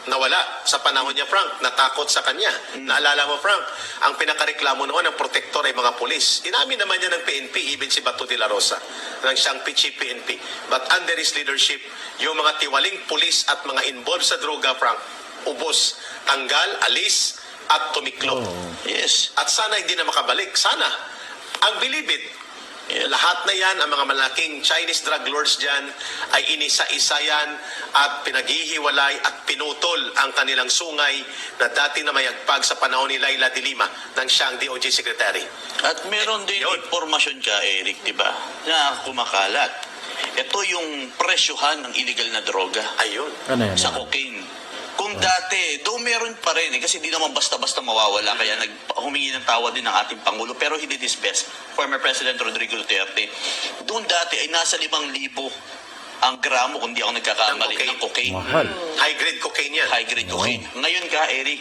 nawala sa panahon niya, Frank, natakot sa kanya. Naalala mo, Frank, ang pinakareklamo noon ng protektor ay mga pulis. Inamin naman niya ng PNP, even si Bato de la Rosa, ng siyang chief PNP. But under his leadership, yung mga tiwaling pulis at mga involved sa droga, Frank, ubos, tanggal, alis, at tumiklop.
Yes.
At sana hindi na makabalik. Sana. Ang bilibid, lahat na yan, ang mga malaking Chinese drug lords dyan, ay inisa-isa yan at pinaghihiwalay at pinutol ang kanilang sungay na dati na mayagpag sa panahon ni Laila de Lima ng siyang DOJ Secretary.
At meron din
Yun.
impormasyon ka, Eric, di ba? Na kumakalat. Ito yung presyohan ng illegal na droga
Ayun.
Ano yan?
sa cocaine. Kung dati, though meron pa rin, kasi di naman basta-basta mawawala, kaya humingi ng tawad din ng ating Pangulo, pero he did his best, former President Rodrigo Duterte. Doon dati ay nasa 5,000 ang gramo, kung di ako nagkakamali,
Ng
ng cocaine.
Mahal.
High-grade cocaine yan.
High-grade cocaine. Ngayon ka, Eric,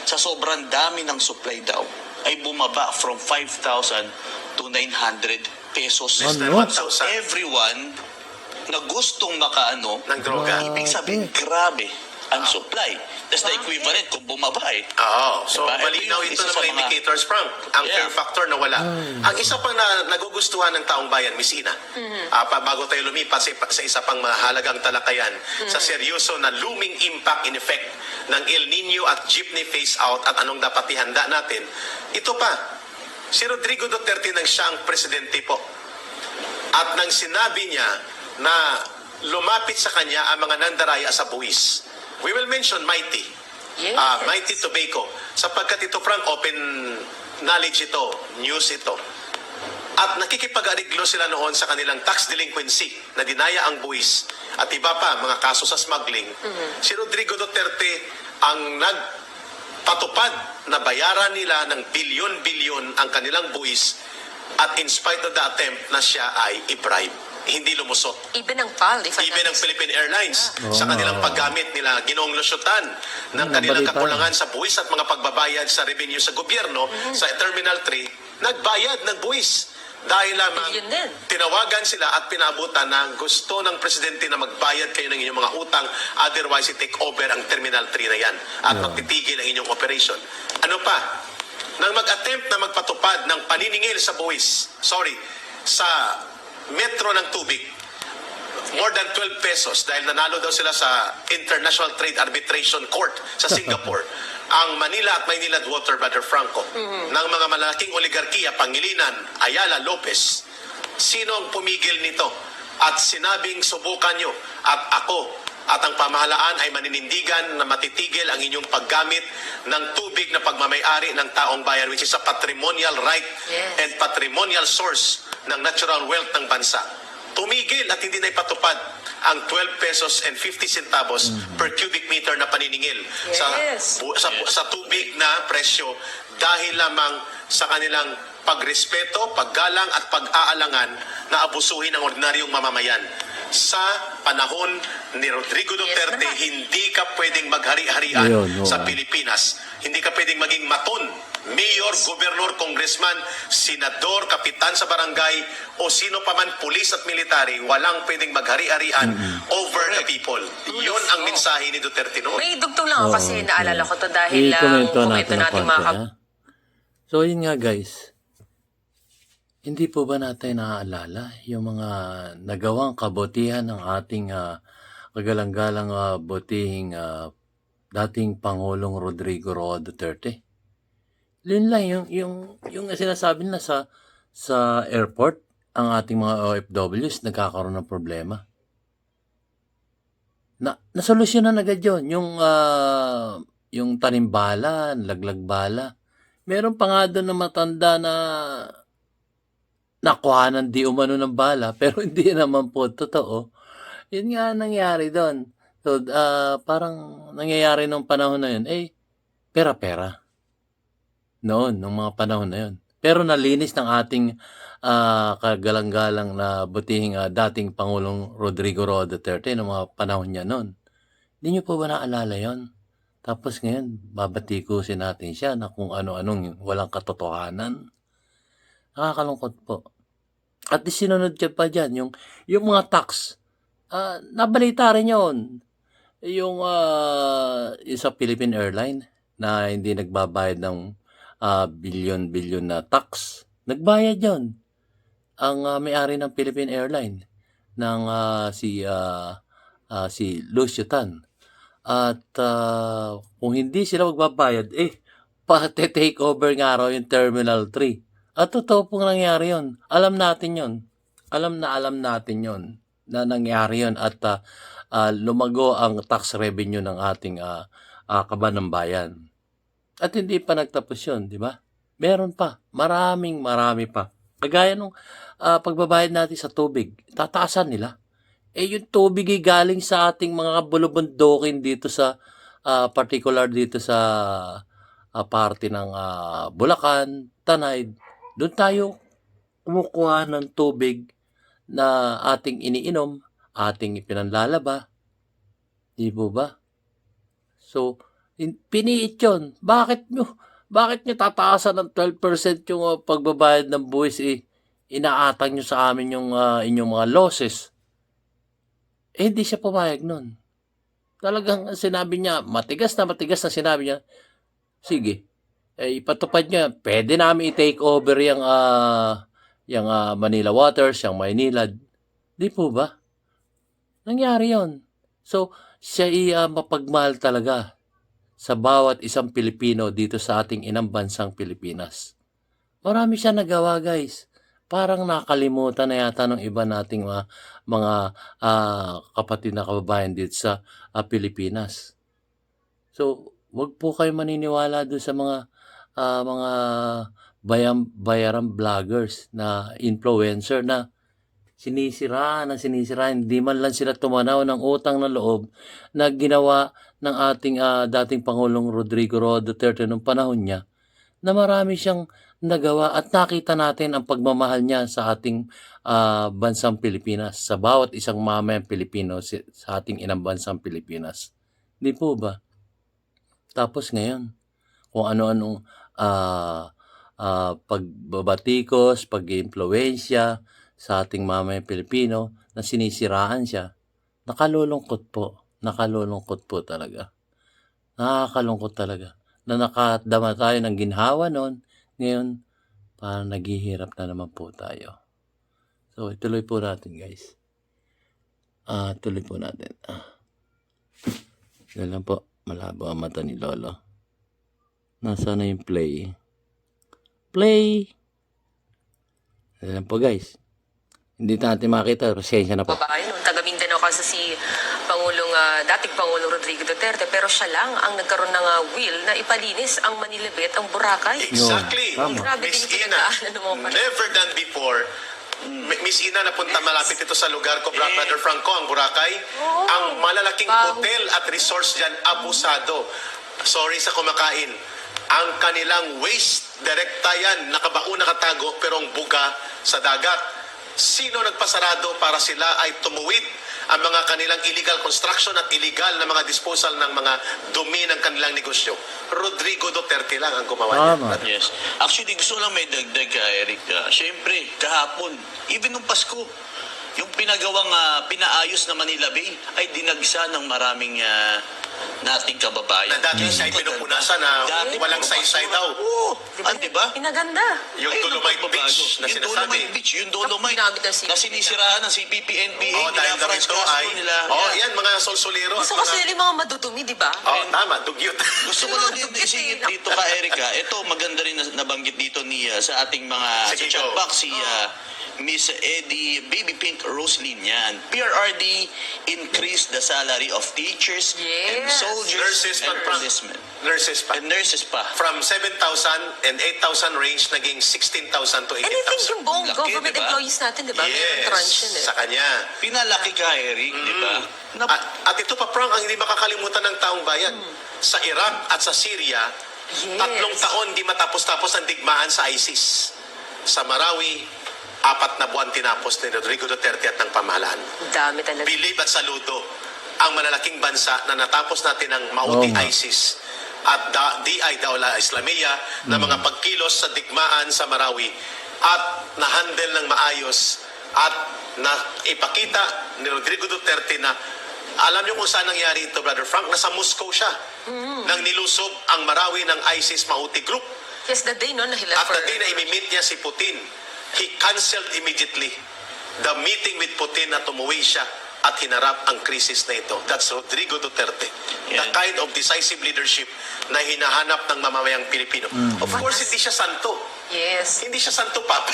sa sobrang dami ng supply daw, ay bumaba from 5,000 to 900 pesos.
Ano?
So everyone na gustong makaano,
Ng droga.
ibig sabihin, grabe ang supply. That's the equivalent kung bumaba eh.
Oo. So,
Diba?
malinaw
Ito yung
ito
isa
ng
sa
mga
mga-
indicators, Frank. Ang
Yeah.
fear factor na wala. Ang isa pang nagugustuhan ng taong bayan, Miss Ina, bago tayo lumipas sa isa pang mahalagang talakayan, sa seryoso na looming impact in effect ng El Nino at jeepney phase out at anong dapat ihanda natin, ito pa, si Rodrigo Duterte nang siyang presidente po. At nang sinabi niya na lumapit sa kanya ang mga nandaraya sa buwis. We will mention Mighty.
Yes.
Mighty Tobacco. Sapagkat ito, Frank, open knowledge ito, news ito. At nakikipag-ariglo sila noon sa kanilang tax delinquency na dinaya ang buwis at iba pa, mga kaso sa smuggling. Si Rodrigo Duterte ang nagpatupad na bayaran nila ng bilyon-bilyon ang kanilang buwis at in spite of the attempt na siya ay i-bribe. Hindi lumusot.
Even ang PAL, if I'm
Even
not
ang Philippine Airlines
Oo
sa
nga.
kanilang paggamit nila Ginoong Lusyutan ng kanilang
nabalita.
kakulangan sa buwis at mga pagbabayad sa revenue sa gobyerno sa Terminal 3, nagbayad ng buwis. Dahil lamang
Yun din.
tinawagan sila at pinabutan na gusto ng presidente na magbayad kayo ng inyong mga utang, otherwise i-take over ang Terminal 3 na yan at magtitigil ang inyong operation. Ano pa? Nang mag-attempt na magpatupad ng paniningil sa buwis, sa metro ng tubig, more than 12 pesos dahil nanalo daw sila sa International Trade Arbitration Court sa Singapore. Ang Manila at Maynila Water, Brother Franco, ng mga malaking oligarkiya, Pangilinan, Ayala, Lopez, sino ang pumigil nito? At sinabing subukan nyo at ako at ang pamahalaan ay maninindigan na matitigil ang inyong paggamit ng tubig na pagmamayari ng taong bayan, which is a patrimonial right
Yes.
and patrimonial source ng natural wealth ng bansa. Tumigil at hindi na ipatupad ang 12 pesos and 50 centavos per cubic meter na paniningil
Yes.
sa tubig na presyo dahil lamang sa kanilang pagrespeto, paggalang at pag-aalangan na abusuhin ang ordinaryong mamamayan. Sa panahon ni Rodrigo Duterte,
naman.
hindi ka pwedeng maghari-harian
Ayun,
sa
oo.
Pilipinas. Hindi ka pwedeng maging maton, mayor, gobernador, congressman, senador, kapitan sa barangay, o sino pa man, pulis at military, walang pwedeng maghari-harian over the people. Yun ang mensahe ni Duterte noon.
May dugtong lang ako kasi
Okay.
naalala ko to dahil
I-komento
komento
natin ng
natin
konti,
mga
ha? So, yun nga guys. Hindi po ba natin naaalala yung mga nagawang kabutihan ng ating kagalang-galang butihing dating Pangulong Rodrigo Roa Duterte? Yun lang, yung sinasabi nila sa airport, ang ating mga OFWs nagkakaroon ng problema. Nasolusyonan agad yun. Yung tanimbala, laglagbala. Meron pa nga doon na matanda na nakuha ng di umano ng bala, pero hindi naman po totoo. Yun nga ang nangyari doon. So, parang nangyayari nung panahon na yun, pera-pera. Noon, nung mga panahon na yun. Pero nalinis ng ating kagalang-galang na butihing dating Pangulong Rodrigo Roa Duterte noong mga panahon niya noon. Hindi niyo po ba naalala yon? Tapos ngayon, babatikusin natin siya na kung ano-anong walang katotohanan. Nakakalungkot po. At sinunod siya pa dyan, yung mga tax, nabalita rin yun. Yung sa Philippine Airline na hindi nagbabayad ng bilyon-bilyon na tax. Nagbayad yon ang may-ari ng Philippine Airline ng si Lucio Tan. At kung hindi sila magbabayad, pa-take over nga raw yung Terminal 3. At totoo pong nangyari yon. Alam natin yon. Alam natin yon na nangyari yon at lumago ang tax revenue ng ating kaban ng bayan. At hindi pa nagtapos yun, di ba? Meron pa. Marami pa. Kagaya nung pagbabayad natin sa tubig, tataasan nila. Yung tubig ay galing sa ating mga bulubundukin dito sa, particular dito sa parte ng Bulacan, Tanay. Doon tayo kumukuha ng tubig na ating iniinom, ating ipinanlalaba. Di po ba? So, piniit yun. Bakit nyo tataasan ng 12% yung pagbabayad ng buwis, inaatang nyo sa amin yung inyong mga losses? Hindi siya pumayag nun. Talagang sinabi niya, matigas na sinabi niya, sige, ipatupad niya, pwede namin i-take over yung Manila Waters, yung Maynilad. Di po ba? Nangyari yon. So, siya mapagmahal talaga sa bawat isang Pilipino dito sa ating inang bansang Pilipinas. Marami siya nagawa, guys. Parang nakalimutan na yata ng iba nating mga kapatid na kababayan dito sa Pilipinas. So, wag po kayo maniniwala doon sa mga bayarang vloggers na influencer na sinisiraan, hindi man lang sila tumanaw ng utang na loob na ginawa ng ating dating Pangulong Rodrigo Roa Duterte noong panahon niya, na marami siyang nagawa at nakita natin ang pagmamahal niya sa ating bansang Pilipinas, sa bawat isang mamayang Pilipino sa ating inang bansang Pilipinas. Di po ba? Tapos ngayon, kung ano-anong pagbabatikos, pag-impluensya sa ating mamayang Pilipino na sinisiraan siya, nakalulungkot po talaga. Nakakalungkot talaga na nakadama tayo ng ginhawa noon. Ngayon, parang naghihirap na naman po tayo. So, ituloy po natin, guys. Tuloy po natin. Yan lang po. Malabo ang mata ni Lolo. Nasaan na yung play? Yan lang po, guys. Hindi natin makita. Pasensya na po.
Babae noon, taga Mindanao kasi si dating Pangulong Rodrigo Duterte, pero siya lang ang nagkaroon ng will na ipalinis ang Manila Bay at ang Boracay.
Exactly.
Tama.
Grabe
Miss
din yung
Ina,
pinagdaanan ng mga panahon.
never done before. Miss Ina, napunta malapit ito sa lugar ko, Brother Franco, ang Boracay.
Oo.
Ang malalaking
Bago.
hotel at resorts dyan, abusado. Sorry sa kumakain. Ang kanilang waste, direkta yan, nakabaon, nakatago, pero ang buga sa dagat. Sino nagpasarado para sila ay tumuwid ang mga kanilang illegal construction at illegal na mga disposal ng mga dumi ng kanilang negosyo? Rodrigo Duterte lang ang gumawa
Tama.
niya.
Yes. Actually, gusto ko lang may dagdag ka, Eric. Siyempre, kahapon, even nung Pasko, yung pinaayos na Manila Bay ay dinagsa ng maraming nating kababayan.
Na dati siya ay pinupunasan na
Dati
walang saysay daw.
Oo. Diba?
Pinaganda.
Yung
Ayun ang
Dolomite
pagbabago.
Beach na
Yung
sinasabi.
Dolomite Beach, yung Dolomite
Ginamit ng CPP.
na sinisiraan ng CPP, NPA,
Oo, dahil
nila
daw
Franz
ito
Castro,
ay...
nila.
yan, mga solsolero.
Gusto kasi nila yung mga madudumi, di ba?
Tama, dugyot.
Gusto ko lang din isingit dito ka, Erica. Ito, maganda rin na nabanggit dito sa ating mga
Sige,
sa chat
go.
box, si Miss Eddie Baby Pink Roslyn yan. PRRD increased the salary of teachers and
Yes.
soldiers
Nurses
and
pa, Frank.
policemen.
Nurses pa.
And nurses pa.
From 7,000 and 8,000 range, naging 16,000 to
And I think
18,000.
yung buong
Laki,
government
diba?
employees natin, di ba? Mayroong tranche yun
Yes, sa kanya.
Pinalaki ka, Eric, di ba?
At ito pa, Frank, ang hindi makakalimutan ng taong bayan. Sa Iraq at sa Syria,
Yes.
3 taon di matapos-tapos ang digmaan sa ISIS. Sa Marawi, 4 na buwan tinapos ni Rodrigo Duterte at ng pamahalaan.
Ang dami talaga.
Bilib at saludo ang malalaking bansa na natapos natin ang mauting
Oo nga.
ISIS at DI, Daula Islamia, na mga pagkilos sa digmaan sa Marawi at na-handle ng maayos at na ipakita ni Rodrigo Duterte na alam niyo kung saan nangyari ito, Brother Frank, nasa Moscow siya nang nilusob ang Marawi ng ISIS Mauti Group.
Yes, the day, no? Nahila
At
for...
the day na imimit niya si Putin, he canceled immediately the meeting with Putin at umuwi siya at hinarap ang krisis na ito. That's Rodrigo Duterte. The
Yeah.
kind of decisive leadership na hinahanap ng mamamayang Pilipino. Of course, hindi siya santo.
Yes.
Hindi siya santo papa.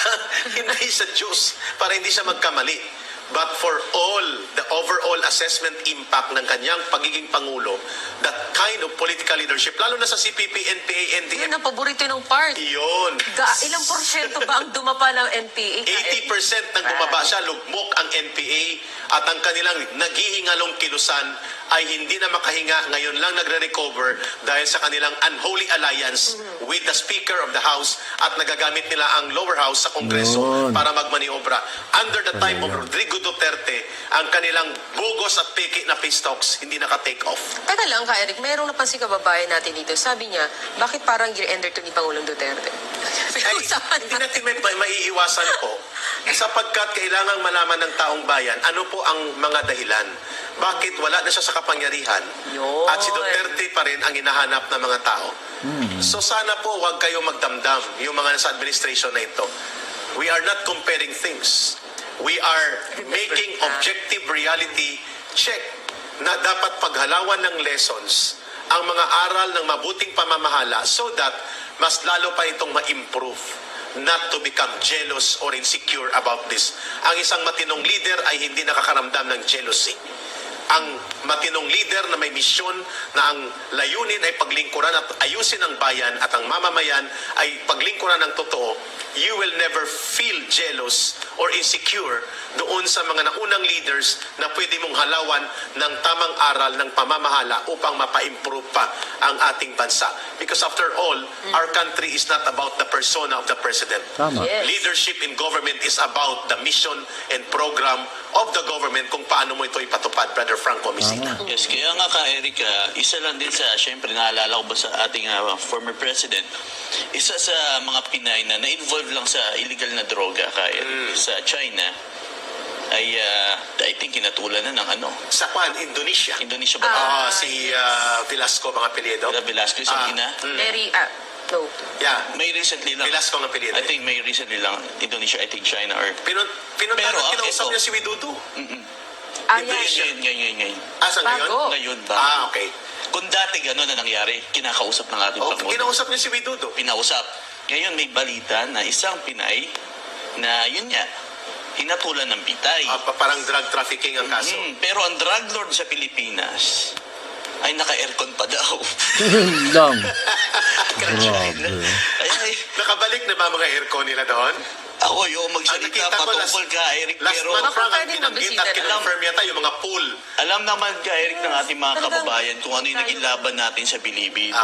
Hindi siya Diyos para hindi siya magkamali. But for all, the overall assessment impact ng kanyang pagiging Pangulo, that kind of political leadership, lalo na sa CPP, NPA, NDF,
Yun ang paborito ng part.
yun.
Ilang porsyento ba ang dumapa ng NPA?
80% ng bumaba siya, lugmok ang NPA at ang kanilang naghihingalong kilusan ay hindi na makahinga, ngayon lang nagre-recover dahil sa kanilang unholy alliance with the Speaker of the House at nagagamit nila ang lower house sa Kongreso
Yun.
para magmaniobra. Under the time of Rodrigo Duterte, ang kanilang bugos at peke na peace talks hindi naka-take off.
Teka lang ka, Eric, mayroong napansin kababayan natin dito. Sabi niya, bakit parang year-ender to ni Pangulong Duterte?
Ay,
Pinag-usapan
hindi natin maiiwasan po sapagkat kailangang malaman ng taong bayan ano po ang mga dahilan. Bakit wala na siya sa kapangyarihan
Yun.
at si Duterte pa rin ang hinahanap ng mga tao. So sana po huwag kayo magdamdam yung mga nasa administration na ito. We are not comparing things. We are making objective reality check na dapat paghalawan ng lessons ang mga aral ng mabuting pamamahala so that mas lalo pa itong ma-improve, not to become jealous or insecure about this. Ang isang matinong leader ay hindi nakakaramdam ng jealousy. Ang matinong leader na may misyon na ang layunin ay paglingkuran at ayusin ang bayan at ang mamamayan ay paglingkuran ng totoo, you will never feel jealous or insecure doon sa mga naunang leaders na pwede mong halawan ng tamang aral ng pamamahala upang mapa-improve pa ang ating bansa. Because after all, our country is not about the persona of the president.
Tama.
Yes.
Leadership in government is about the mission and program of the government kung paano mo ito ipatupad, Brother Franco Misina.
Yes, kaya nga ka, Eric, isa lang din sa, syempre, naalala ko ba sa ating former president, isa sa mga Pinay na na-involve lang sa illegal na droga, ka, Eric, sa China, ay, I think, kinatulan na ng
Sa Kwan, Indonesia.
Indonesia ba?
Si Velasco, mga apelyido.
Velasco, isang ina.
Very, no.
Yeah,
May recently lang.
Velasco ang apelyido.
I think may recently lang, Indonesia, I think China, or...
Pinuntahan
Pero,
at kinausap
ito.
niya si Widudu.
Yan.
Ngayon.
Asa ngayon?
Bago.
Ngayon ba?
Okay.
Kung dati gano'n na nangyari, kinakausap ng ating Pangulo.
Kinausap niya si Widudu.
Pinausap. Ngayon may balita na isang Pinay na yun nga, hinatulan ng bitay.
Parang drug trafficking ang kaso.
Pero ang drug lord sa Pilipinas ay naka-aircon pa daw.
Lang. Grabe.
ay,
Nakabalik na ba mga aircon nila doon?
ako yung magsalita
Nakita ko
patungkol ka, Eric,
last
pero
month, Frank, ang
pwede
binanggit
mabisita
at
na.
kinonfirm yata yung mga pool.
alam naman ka, Eric, ng ating mga
Talagang-
kababayan kung ano yung naging laban natin sa Bilibid.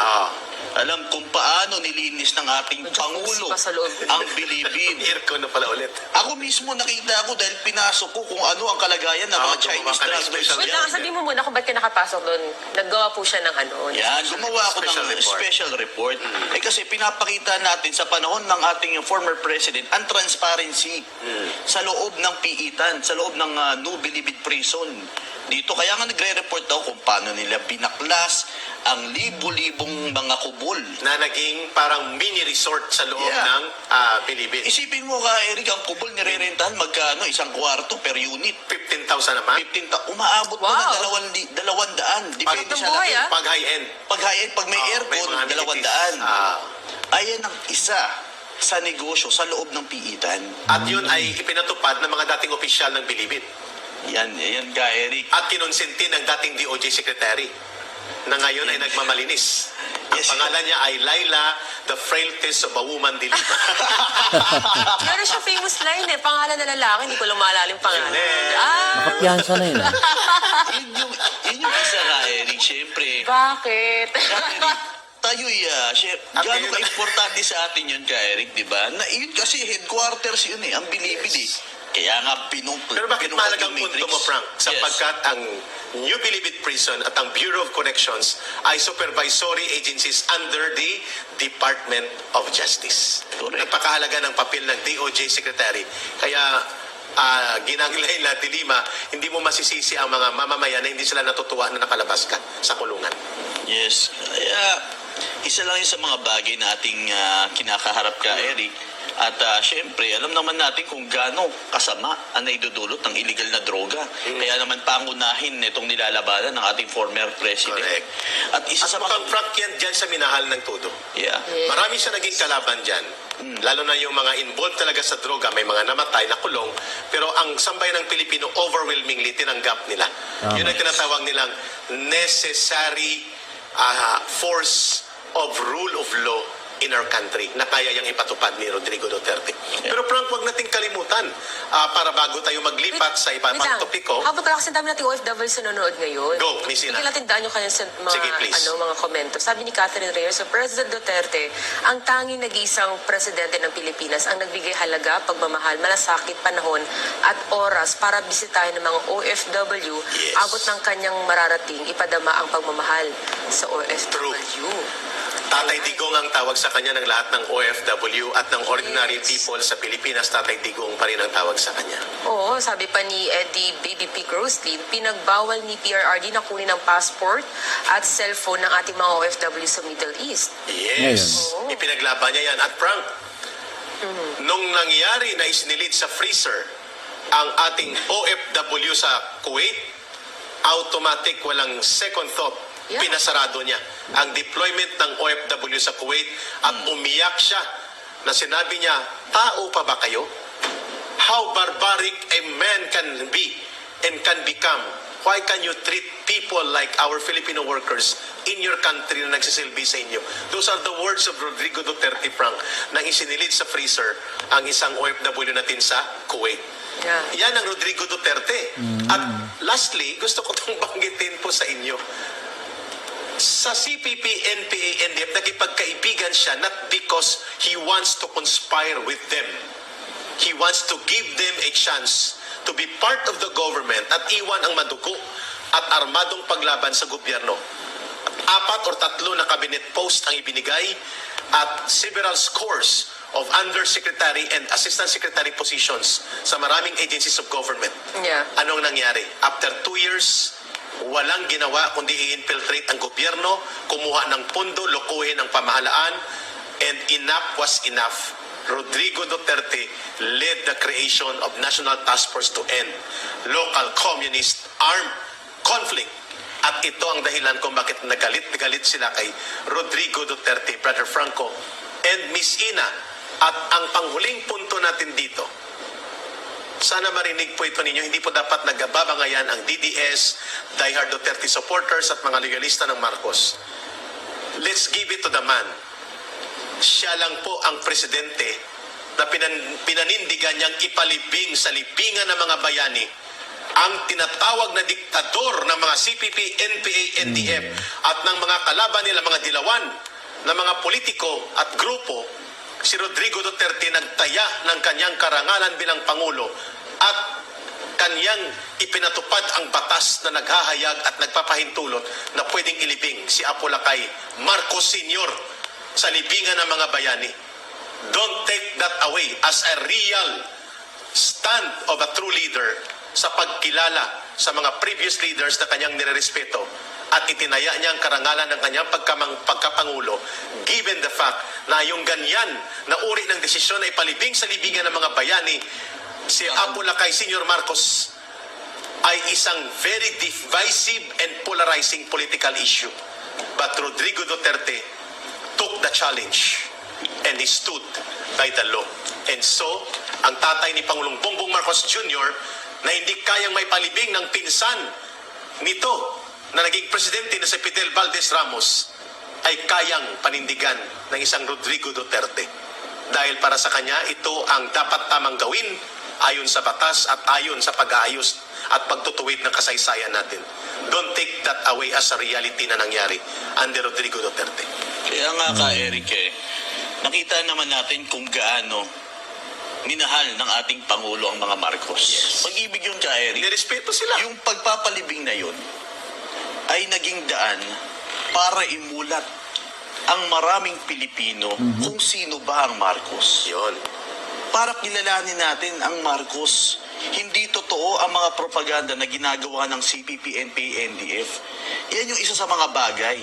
Alam kung paano nilinis ng ating
Medyo
Pangulo
pa sa loob.
ang Bilibid.
Aircon na pala ulit.
Ako mismo nakita ko dahil pinasok ko kung ano ang kalagayan ng mga Chinese
gumawa ka ng
drugs.
special
Wait lang, sabihin mo muna kung ba't ka nakapasok doon. Naggawa po siya ng
Yan, gumawa ako
Special
ng
report.
special report. Eh kasi pinapakita natin sa panahon ng ating former president ang transparency sa loob ng piitan, sa loob ng New Bilibid Prison. Dito kaya nga nagre-report daw kung paano nila binaklas ang libo-libong mga kubol.
Na naging parang mini resort sa loob
Yeah.
ng Bilibid.
Isipin mo ka, Eric, ang kubol nire-rentahan magkano? Isang kwarto per unit.
15,000 naman.
15 umaabot mo
Wow.
ng 200. Depende
Pag
sa
buhay,
laki.
Pag high-end.
Pag high-end, pag may
May
aircon,
mga amenities.
200. Ayan ang isa sa negosyo, sa loob ng piitan.
At yun ay ipinatupad ng mga dating opisyal ng Bilibid.
Yan ka, Eric.
At kinonsinti ng dating DOJ Secretary na ngayon ay nagmamalinis. Ang
Yes.
pangalan niya ay Laila, the frailties of a woman dilima.
Meron siya famous line eh, pangalan na lalaki, hindi ko lang maalala yung pangalan.
Yun
Nakapiyansa na yun.
yun yung isa ka, Eric. Siyempre,
Bakit?
tayo'y, gano'n ka-importante sa atin yun ka, Eric, di ba? Na yun kasi headquarters yun eh, ang Bilibid eh. Kaya nga
Pero bakit mahalagang punto mo, Frank? Sapagkat ang New Bilibid Prison at ang Bureau of Corrections ay supervisory agencies under the Department of Justice.
Correct.
Napakahalaga ng papel ng DOJ Secretary. Kaya Ginang Laila Dilima, hindi mo masisisi ang mga mamamayan na hindi sila natutuwa na nakalabas ka sa kulungan.
Yes. Kaya, isa lang yun sa mga bagay na ating kinakaharap ka, Eric. At syempre, alam naman natin kung gaano kasama ang naidudulot ng illegal na droga. Kaya naman pangunahin itong nilalabanan ng ating former president.
Correct.
At isa
At
sa
mukhang
mga...
Frank yan dyan sa minahal ng todo.
Yeah.
Marami siya naging kalaban dyan. Lalo na yung mga involved talaga sa droga, may mga namatay, nakulong. Pero ang sambayan ng Pilipino, overwhelmingly tinanggap nila. Yun ang tinatawag nilang necessary force of rule of law in our country na kaya yung ipatupad ni Rodrigo Duterte. Pero Frank, huwag nating kalimutan para bago tayo maglipat sa iba pang topiko.
Habang kasi dami nating OFWs na nanonood ngayon.
Go, Miss Ina.
Bigyan natin daan yung kanyang mga,
Sige, please.
mga komento. Sabi ni Catherine Reyes, so President Duterte, ang tanging nag-iisang presidente ng Pilipinas ang nagbigay halaga, pagmamahal, malasakit, panahon at oras para bisitahin ng mga OFW.
Yes.
Abot ng kanyang mararating, ipadama ang pagmamahal sa OFW.
Tatay Digong ang tawag sa kanya ng lahat ng OFW at ng ordinary people sa Pilipinas. Tatay Digong pa rin ang tawag sa kanya.
Oo, sabi pa ni Eddie Baby P. Grossley, pinagbawal ni PRRD na kunin ang passport at cellphone ng ating mga OFW sa Middle East.
Yes.
Ngayon.
Ipinaglaban niya yan. At Frank, nung nangyari na isinilid sa freezer ang ating OFW sa Kuwait, automatic, walang second thought,
Yeah.
pinasarado niya ang deployment ng OFW sa Kuwait at umiyak siya na sinabi niya, tao pa ba kayo? How barbaric a man can be and can become. Why can you treat people like our Filipino workers in your country na nagsisilbi sa inyo? Those are the words of Rodrigo Duterte, Frank, na isinilid sa freezer ang isang OFW natin sa Kuwait.
Yeah.
Yan ang Rodrigo Duterte. At lastly, gusto ko itong banggitin po sa inyo. Sa CPP, NPA, NDF, nakipagkaibigan siya not because he wants to conspire with them. He wants to give them a chance to be part of the government at iwan ang madugo at armadong paglaban sa gobyerno. 4 or 3 na cabinet post ang ibinigay at several scores of undersecretary and assistant secretary positions sa maraming agencies of government.
Yeah.
Anong nangyari? After 2 years, walang ginawa kundi i-infiltrate ang gobyerno, kumuha ng pondo, lokohin ang pamahalaan, and enough was enough. Rodrigo Duterte led the creation of National Task Force to end local communist armed conflict. At ito ang dahilan kung bakit nagalit sila kay Rodrigo Duterte, Brother Franco, and Miss Ina. At ang panghuling punto natin dito, sana marinig po ito ninyo, hindi po dapat nagbabangayan ang DDS, diehard Duterte supporters at mga loyalista ng Marcos. Let's give it to the man. Siya lang po ang presidente na pinanindigan niyang ipalibing sa libingan ng mga bayani ang tinatawag na diktador ng mga CPP, NPA, NDF at ng mga kalaban nila, mga dilawan na mga politiko at grupo. Si Rodrigo Duterte nagtaya ng kanyang karangalan bilang Pangulo at kanyang ipinatupad ang batas na naghahayag at nagpapahintulot na pwedeng ilibing si Apo Lakay Marcos Sr. sa libingan ng mga bayani. Don't take that away as a real stand of a true leader sa pagkilala sa mga previous leaders na kanyang nirerespeto at itinaya niya ang karangalan ng kanyang pagkapangulo given the fact na yung ganyan na uri ng desisyon na ipalibing sa libingan ng mga bayani, si Apo Lakay Sr. Marcos ay isang very divisive and polarizing political issue. But Rodrigo Duterte took the challenge and he stood by the law. And so, ang tatay ni Pangulong Bongbong Marcos Jr. na hindi kayang may palibing ng pinsan nito na naging presidente na si Fidel Valdez Ramos ay kayang panindigan ng isang Rodrigo Duterte. Dahil para sa kanya, ito ang dapat tamang gawin ayon sa batas at ayon sa pag-aayos at pagtutuwid ng kasaysayan natin. Don't take that away as a reality na nangyari under Rodrigo Duterte.
Kaya nga ka, Eric, nakita naman natin kung gaano minahal ng ating Pangulo ang mga Marcos. Pag-ibig yun ka, Eric.
Nirespeto sila.
Yung pagpapalibing na yun ay naging daan para imulat ang maraming Pilipino kung sino ba ang Marcos.
Yun.
Para kilalanin natin ang Marcos. Hindi totoo ang mga propaganda na ginagawa ng CPP, NPA, NDF. Yan yung isa sa mga bagay.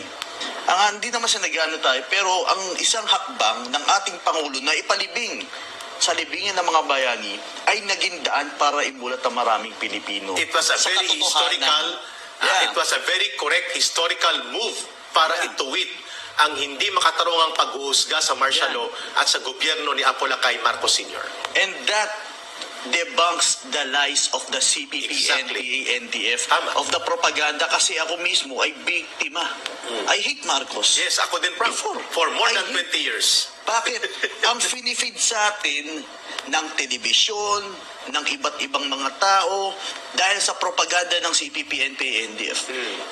Hindi naman siya nag-ano tayo, pero ang isang hakbang ng ating Pangulo na ipalibing sa libingan ng mga bayani ay naging daan para imulat ang maraming Pilipino.
It was a
Sa
very
katotohanan.
historical,
Yeah.
it was a very correct historical move para ituwid ang hindi makatarungang pag-uusga sa martial law at sa gobyerno ni Apolacay Marcos Sr.
And that debunks the lies of the CPP,
Exactly.
NPA, NDF,
Tama.
of the propaganda kasi ako mismo ay biktima. I hate Marcos.
Yes, ako din, Prof.
Before.
For more than
I-
20 years.
Bakit? Ang finifeed sa atin ng telebisyon, ng iba't ibang mga tao, dahil sa propaganda ng CPP, NPA, NDF,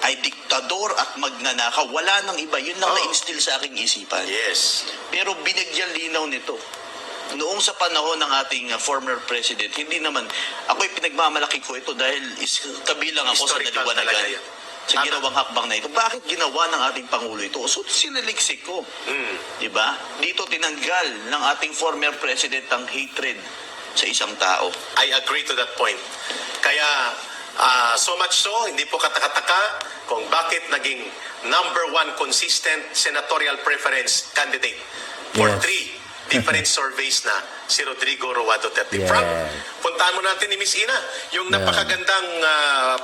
ay diktador at magnanakaw. Wala nang iba. Yun lang
Oh.
na-instill sa aking isipan.
Yes.
Pero binigyan linaw nito. Noong sa panahon ng ating former president, hindi naman, ako'y pinagmamalaki ko ito dahil kabilang ako sa
Historical talaga
naliwanagan
yan.
sa ginawang hakbang na ito. Bakit ginawa ng ating Pangulo ito? So, sinaliksik ko. Diba? Dito tinanggal ng ating former president ang hatred sa isang tao.
I agree to that point. Kaya, so much so, hindi po katakataka kung bakit naging number one consistent senatorial preference candidate for
Yes.
3 different surveys na si Rodrigo Roa Duterte.
Yes.
Frank, puntahan mo natin ni Miss Ina yung napakagandang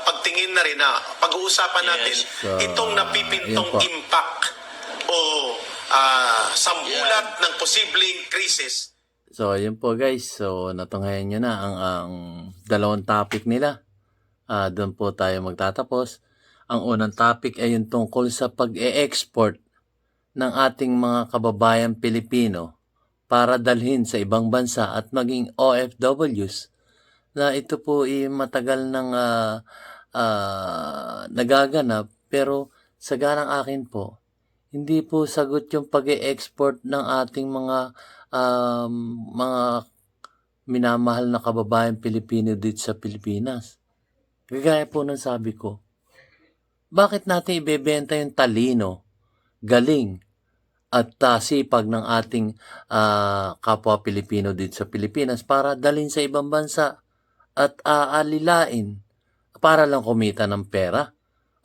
pagtingin na rin na pag-uusapan natin
So,
itong napipintong
yun po.
impact o sambulat ng posibleng krisis.
So, yun po guys. So, natunghayan nyo na ang dalawang topic nila. Doon po tayo magtatapos. Ang unang topic ay yung tungkol sa pag-e-export ng ating mga kababayan Pilipino para dalhin sa ibang bansa at maging OFWs na ito po ay matagal nang nagaganap, pero sa ganang akin po, hindi po sagot yung pag-e-export ng ating mga minamahal na kababayan Pilipino dito sa Pilipinas. Kagaya po ng sabi ko, bakit natin ibebenta yung talino, galing, at sipag ng ating kapwa Pilipino dito sa Pilipinas para dalhin sa ibang bansa at aalilain para lang kumita ng pera?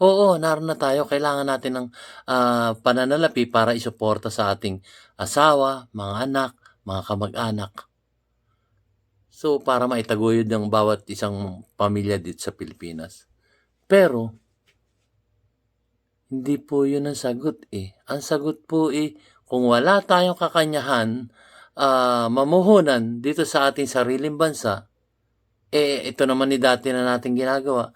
Oo, naroon na tayo. Kailangan natin ng pananalapi para isuporta sa ating asawa, mga anak, mga kamag-anak. So, para maitaguyod ng bawat isang pamilya dito sa Pilipinas. Pero, hindi po yun ang sagot eh. Ang sagot po kung wala tayong kakanyahan, mamuhunan dito sa ating sariling bansa, ito naman ni dati na natin ginagawa,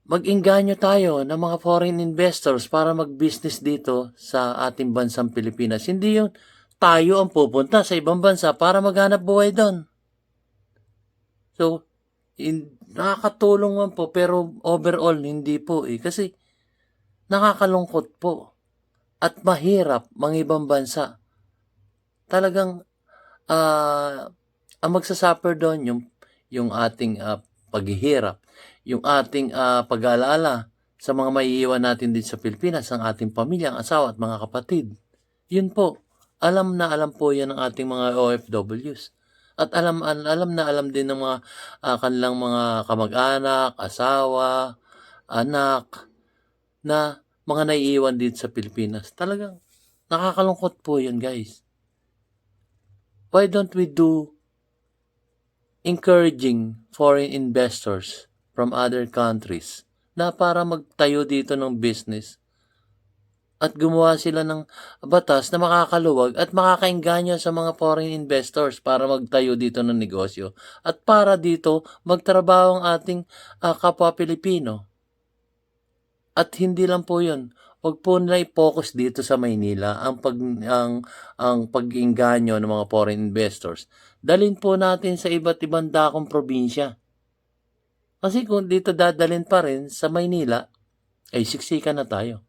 mag-inganyo tayo ng mga foreign investors para mag-business dito sa ating bansang Pilipinas. Hindi yun tayo ang pupunta sa ibang bansa para maghanap buhay doon. So, nakakatulong man po, pero overall, hindi po eh. Kasi, nakakalungkot po at mahirap mga ibang bansa. Talagang ang magsasuffer doon yung ating paghihirap, yung ating pag-aalala sa mga maiiwan natin din sa Pilipinas, ang ating pamilya, ang asawa at mga kapatid. Yun po, alam na alam po yan ng ating mga OFWs. At alam na alam din ng mga kanilang mga kamag-anak, asawa, anak, na mga naiiwan din sa Pilipinas. Talagang nakakalungkot po yun, guys. Why don't we do encouraging foreign investors from other countries na para magtayo dito ng business at gumawa sila ng batas na makakaluwag at makakaengganyo sa mga foreign investors para magtayo dito ng negosyo at para dito magtrabaho ang ating kapwa Pilipino. At hindi lang po 'yun. Wag po nila i-focus dito sa Maynila ang pag-engganyo ng mga foreign investors. Dalhin po natin sa iba't ibang dakong probinsya. Kasi kung dito dadalhin pa rin sa Maynila, ay siksikan na tayo.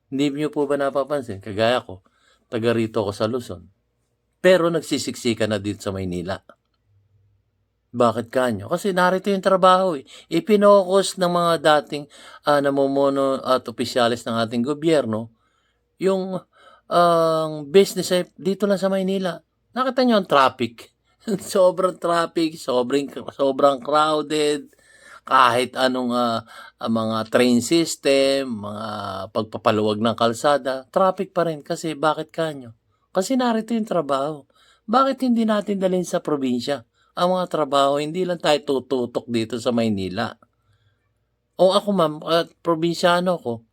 Hindi niyo po ba napapansin? Kagaya ko, taga rito ako sa Luzon. Pero nagsisiksikan na dito sa Maynila. Bakit kanyo? Kasi narito yung trabaho eh. Ipinokus ng mga dating namumuno at opisyalis ng ating gobyerno yung business ay dito lang sa Maynila. Nakita nyo ang traffic. Sobrang traffic, sobrang crowded, kahit anong mga train system, mga pagpapaluwag ng kalsada, traffic pa rin. Kasi bakit kanyo? Kasi narito yung trabaho. Bakit hindi natin dalhin sa probinsya ang mga trabaho? Hindi lang tayo tututok dito sa Maynila. O ako ma'am, at probinsyano ko,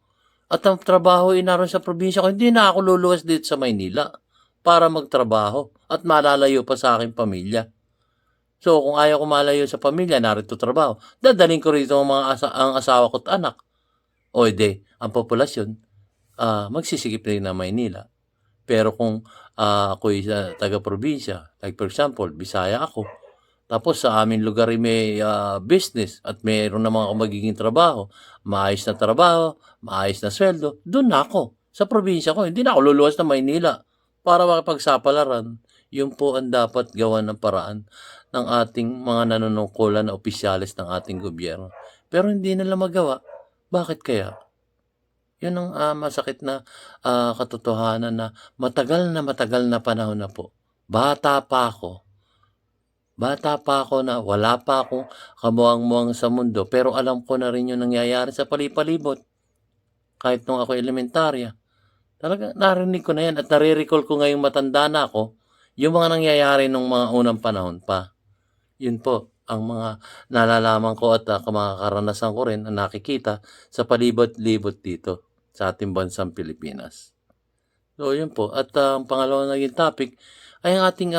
at ang trabaho ay naroon sa probinsya ko, hindi na ako luluwas dito sa Maynila para magtrabaho at malalayo pa sa aking pamilya. So, kung ayaw ko malayo sa pamilya, narito trabaho, dadalhin ko rito ang asawa ko at anak. O edi, ang populasyon, magsisikip rin na Maynila. Pero kung ako'y taga-probinsya, like for example, Bisaya ako, tapos sa aming lugar ay may business at mayroon naman ako magiging trabaho, maayos na trabaho, maayos na sweldo, doon na ako. Sa probinsya ko, hindi na ako luluwas na Maynila para makipagsapalaran. Yun po ang dapat gawan ng paraan ng ating mga nanunungkulan na opisyalis ng ating gobyerno. Pero hindi nila magawa. Bakit kaya? Yun ang masakit na katotohanan na matagal na panahon na po. Bata pa ako na wala pa akong kamuang-muang sa mundo, pero alam ko na rin yung nangyayari sa palibot. Kahit nung ako elementarya. Talaga narinig ko na yan at nare-recall ko ngayong matanda na ako yung mga nangyayari nung mga unang panahon pa. Yun po ang mga nalalaman ko at mga karanasan ko rin na nakikita sa palibot-libot dito sa ating bansang Pilipinas. So yun po. At ang pangalawang naging topic ay ang ating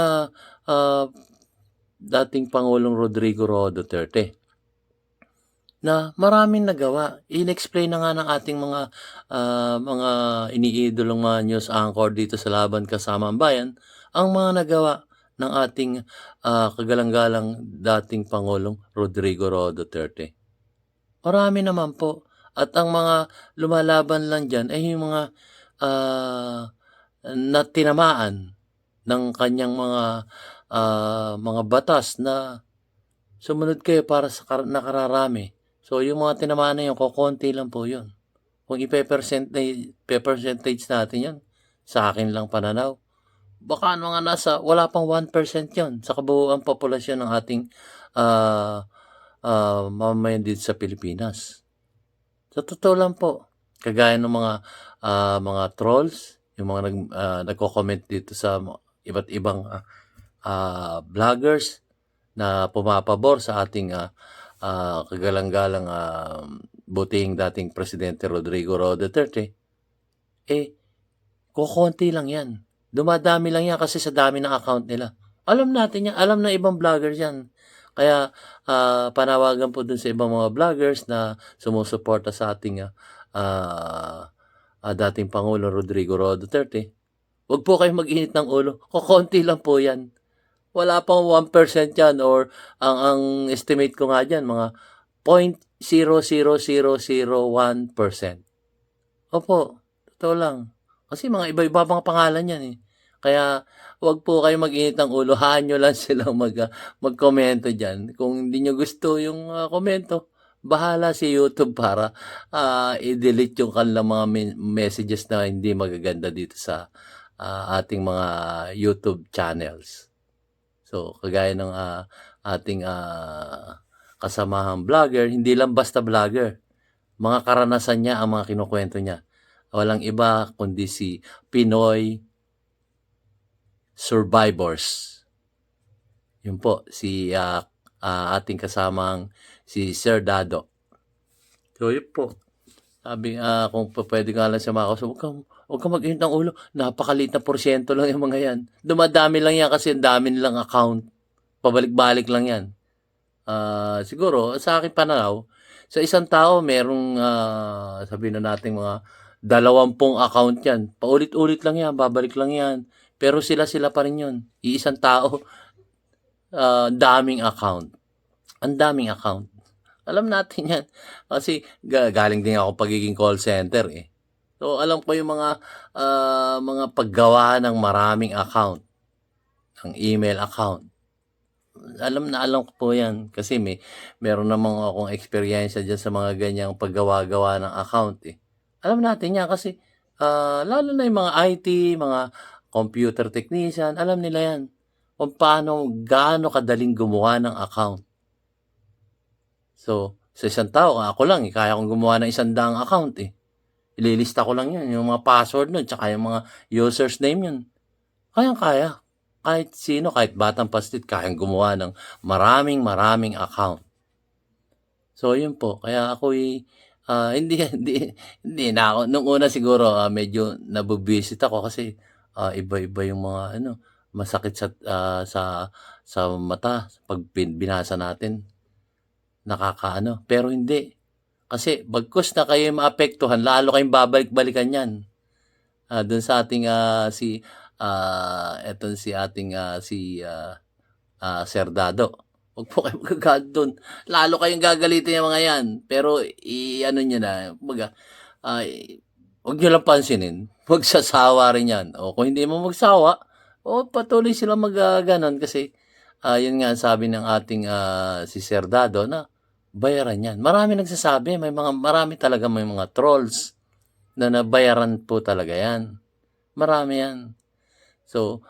dating Pangulong Rodrigo Roa Duterte na maraming nagawa. In-explain na nga ng ating mga iniidolong mga news anchor dito sa Laban Kasama ang Bayan ang mga nagawa ng ating kagalang-galang dating Pangulong Rodrigo Roa Duterte. Marami naman po. At ang mga lumalaban lang dyan ay yung mga na tinamaan ng kanyang mga batas na sumunod kayo para sa nakararami. So, yung mga tinamaan na yun, kukunti lang po yun. Kung ipe-percentage natin yun, sa akin lang pananaw, baka mga wala pang 1% yun sa kabuuan populasyon ng ating mamamayan dito sa Pilipinas. Sa totoo lang po, kagaya ng mga trolls, yung mga nagko-comment dito sa iba't ibang vloggers na pumapabor sa ating kagalang-galang buting dating Presidente Rodrigo Roa Duterte, kukunti lang yan. Dumadami lang yan kasi sa dami ng account nila. Alam natin yan. Alam na ibang vloggers yan. Kaya panawagan po dun sa ibang mga vloggers na sumusuporta sa ating dating Pangulo Rodrigo Roa Duterte. Huwag po kayo mag-init ng ulo. Kukunti lang po yan. Wala pang 1% yan or ang estimate ko nga dyan, mga 0.00001%. Opo, totoo lang. Kasi mga iba-iba mga pangalan yan eh. Kaya wag po kayo mag-init ng ulo, haan nyo lang silang mag-komento dyan. Kung hindi nyo gusto yung komento, bahala si YouTube para i-delete yung kanilang mga messages na hindi magaganda dito sa ating mga YouTube channels. So, kagaya ng ating kasamahang vlogger, hindi lang basta vlogger. Mga karanasan niya ang mga kinukwento niya. Walang iba kundi si Pinoy Survivors. Yun po, si ating kasamang si Sir Dado. So, yun po. Sabi, kung pwede nga lang siya makausap, huwag kang mag-init ng ulo. Napakaliit na porsyento lang yung mga yan. Dumadami lang yan kasi ang dami nilang account. Pabalik-balik lang yan. Siguro, sa akin pananaw, sa isang tao, merong, sabihin na natin mga 20 account yan. Paulit-ulit lang yan, babalik lang yan. Pero sila-sila pa rin yun. Iisang tao, daming account. Ang daming account. Alam natin yan. Kasi galing din ako pagiging call center eh. So, alam ko yung mga paggawa ng maraming account. Ng email account. Alam ko po yan. Kasi meron namang akong experience dyan sa mga ganyang paggawa-gawa ng account eh. Alam natin yan kasi lalo na yung mga IT, mga computer technician, alam nila yan. Kung gaano kadaling gumawa ng account. So, sa isang tao, ako lang, kaya kong gumawa ng 100 account eh. Ililista ko lang yun, yung mga password nun, tsaka yung mga user's name yun. Kayang-kaya. Kahit sino, kahit batang pastit, kayang gumawa ng maraming account. So, yun po. Kaya ako hindi na ako. Nung una siguro, medyo nabubisit ako kasi iba-iba yung mga, masakit sa mata pag binasa natin. Pero hindi. Kasi bagkus na kayo maapektuhan, lalo kayong babalik-balikan yan. Doon sa ating Sir Dado. Huwag po kayo magagalit doon. Lalo kayong gagalitin yung mga yan. Pero nyo na, huwag nyo lang pansinin. Magsasawa rin yan. O kung hindi mo magsawa, patuloy sila ganon kasi yun nga sabi ng ating si Sir Dado na bayaran yan. Marami nagsasabi, marami talaga may mga trolls na nabayaran po talaga yan. Marami yan. So,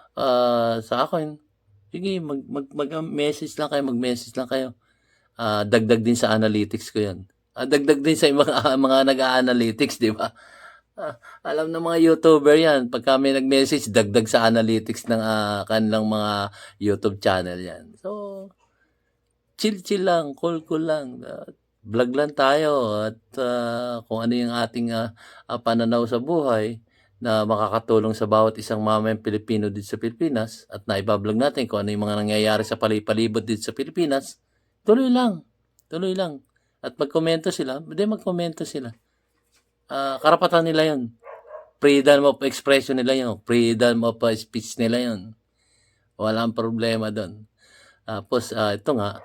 sa akin, sige, mag-message lang kayo, dagdag din sa analytics ko yan. Dagdag din sa mga nag-a-analytics, di ba? Alam ng mga YouTuber yan, pag kami nag-message, dagdag sa analytics ng kanilang mga YouTube channel yan. So, chill lang, cool lang. Vlog lang tayo at kung ano yung ating pananaw sa buhay na makakatulong sa bawat isang mamayang Pilipino dito sa Pilipinas at naibablog natin kung ano yung mga nangyayari sa palibot dito sa Pilipinas, tuloy lang. At magkomento sila, karapatan nila yun. Freedom of expression nila yun. Freedom of speech nila yun. Walang problema doon. Tapos, ito nga,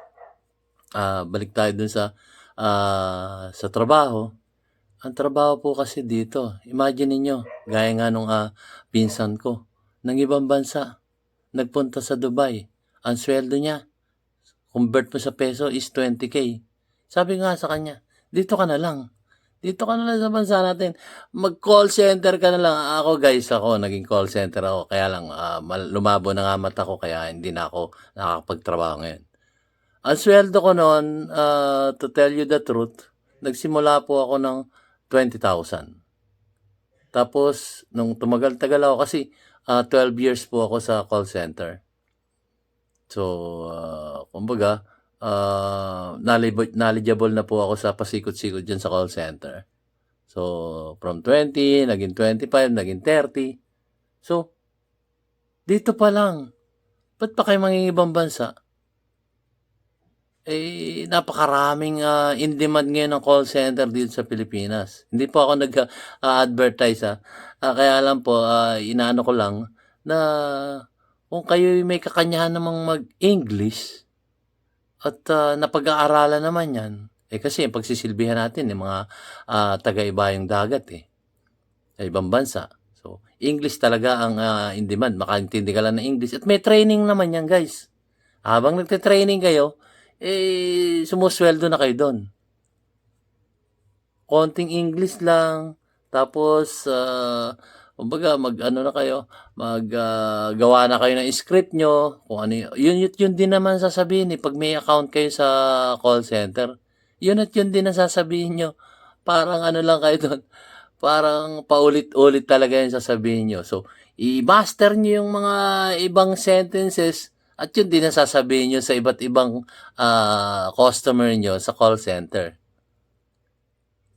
balik tayo dun sa trabaho. Ang trabaho po kasi dito, imagine niyo, gaya nga nung pinsan ko, ng ibang bansa, nagpunta sa Dubai. Ang sweldo niya, convert mo sa peso is 20K. Sabi nga sa kanya, dito ka na lang sa bansa natin. Mag-call center ka na lang. Ako naging call center ako. Kaya lang, lumabo na nga mata ko, kaya hindi na ako nakakapagtrabaho ngayon. Ang sweldo ko noon, to tell you the truth, nagsimula po ako ng 20,000. Tapos, nung tumagal-tagal ako, kasi 12 years po ako sa call center. So, kumbaga, knowledgeable na po ako sa pasikot-sikot dyan sa call center. So, from 20, naging 25, naging 30. So, dito pa lang. Ba't pa kayo mangingibang bansa? Napakaraming in demand ngayon ng call center dito sa Pilipinas. Hindi po ako nag-advertise kaya lang po, inaano ko lang na kung kayo may kakanyahan namang mag-English at napag-aaralan naman yan, kasi pagsisilbihan natin yung mga taga-ibayong dagat sa ibang bansa. So, English talaga ang in demand. Makaintindi ka lang ng English. At may training naman yan, guys. Habang nagte-training kayo, sumusweldo na kayo doon. Konting English lang, tapos, kumbaga, gawa na kayo ng script nyo, kung ano yun din naman sasabihin pag may account kayo sa call center. Yun din ang sasabihin nyo. Parang lang kayo doon. Parang paulit-ulit talaga yung sasabihin nyo. So, i-master nyo yung mga ibang sentences. At yun din ang sasabihin nyo sa iba't ibang customer nyo sa call center.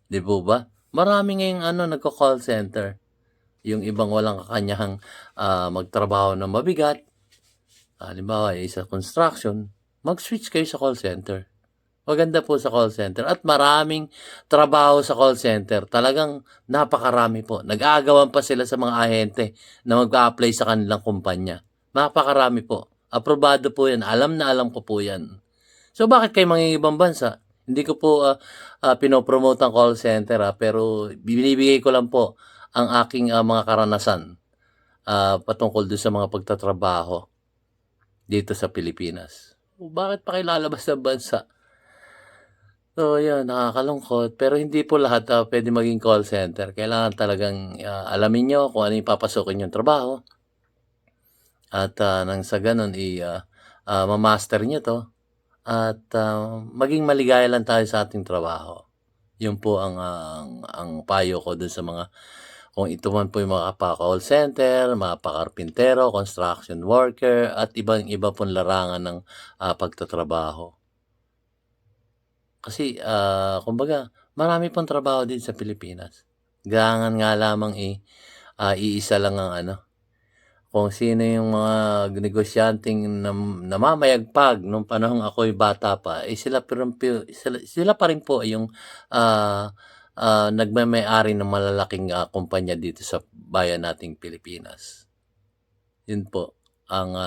Di po ba? Marami ngayong nagko-call center. Yung ibang walang kakanyahang magtrabaho ng mabigat, halimbawa sa construction, mag-switch kayo sa call center. Maganda po sa call center at maraming trabaho sa call center. Talagang napakarami po. Nag-aagawan pa sila sa mga ahente na mag-a-apply sa kanilang kumpanya. Napakarami po. Aprobado po yan. Alam na alam ko po yan. So bakit kayo mangingibang bansa? Hindi ko po pinopromote ang call center pero binibigay ko lang po ang aking mga karanasan patungkol doon sa mga pagtatrabaho dito sa Pilipinas. Bakit pa kayo lalabas ng bansa? So, yun, nakakalungkot. Pero hindi po lahat pwede maging call center. Kailangan talagang alamin nyo kung ano yung papasokin yung trabaho. At nang sa ganun, mamaster nyo to. At maging maligaya lang tayo sa ating trabaho. Yun po ang payo ko dun sa mga, kung ito man po yung mga pa-call center, mga pa-karpintero, construction worker, at ibang-iba pong larangan ng pagtatrabaho. Kasi, kumbaga, marami pong trabaho din sa Pilipinas. Kailangan nga lamang iisa lang ang kung sino yung mga negosyanteng namamayagpag nung panahong ako'y bata pa, sila pa rin po yung nagmamay-ari ng malalaking kumpanya dito sa bayan nating Pilipinas. Yun po ang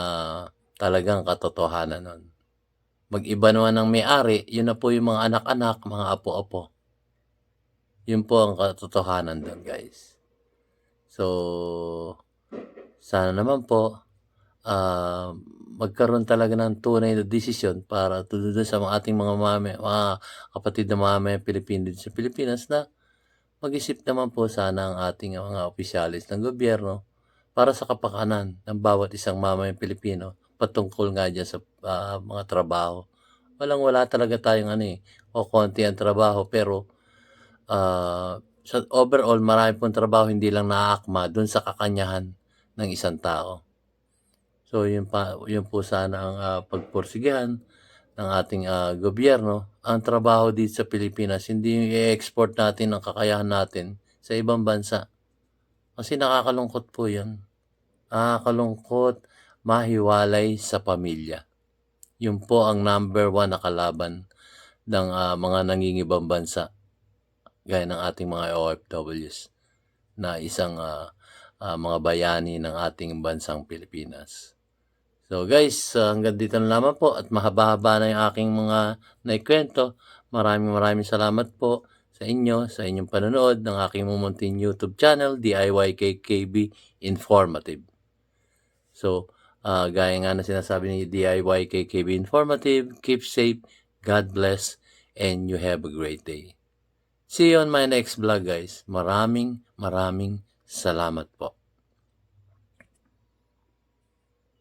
talagang katotohanan nun. Mag-iba naman ang may-ari, yun na po yung mga anak-anak, mga apo-apo. Yun po ang katotohanan doon, guys. So, sana naman po, magkaroon talaga ng tunay na desisyon para doon sa mga ating mga kapatid na mamamayang Pilipino din sa Pilipinas na mag-isip naman po sana ang ating mga opisyalis ng gobyerno para sa kapakanan ng bawat isang mamayang Pilipino patungkol nga dyan sa mga trabaho. Wala talaga tayong o konti ang trabaho pero sa overall marami pong trabaho hindi lang naaakma dun sa kakanyahan ng isang tao. So yun po sana ang pagpursigihan ng ating gobyerno. Ang trabaho dito sa Pilipinas, hindi yung i-export natin ang kakayahan natin sa ibang bansa. Kasi nakakalungkot po yan. Nakakalungkot, mahiwalay sa pamilya. Yun po ang number 1 na kalaban ng mga nangingibang bansa. Gaya ng ating mga OFWs na isang mga bayani ng ating bansang Pilipinas. So guys, hanggang dito na lamang po at mahaba-haba na yung aking mga naikwento. Maraming salamat po sa inyong panonood ng aking mumunting YouTube channel, DIYKKB Informative. So, gaya nga na sinasabi ni DIYKKB Informative, keep safe, God bless, and you have a great day. See you on my next vlog, guys. Maraming salamat po.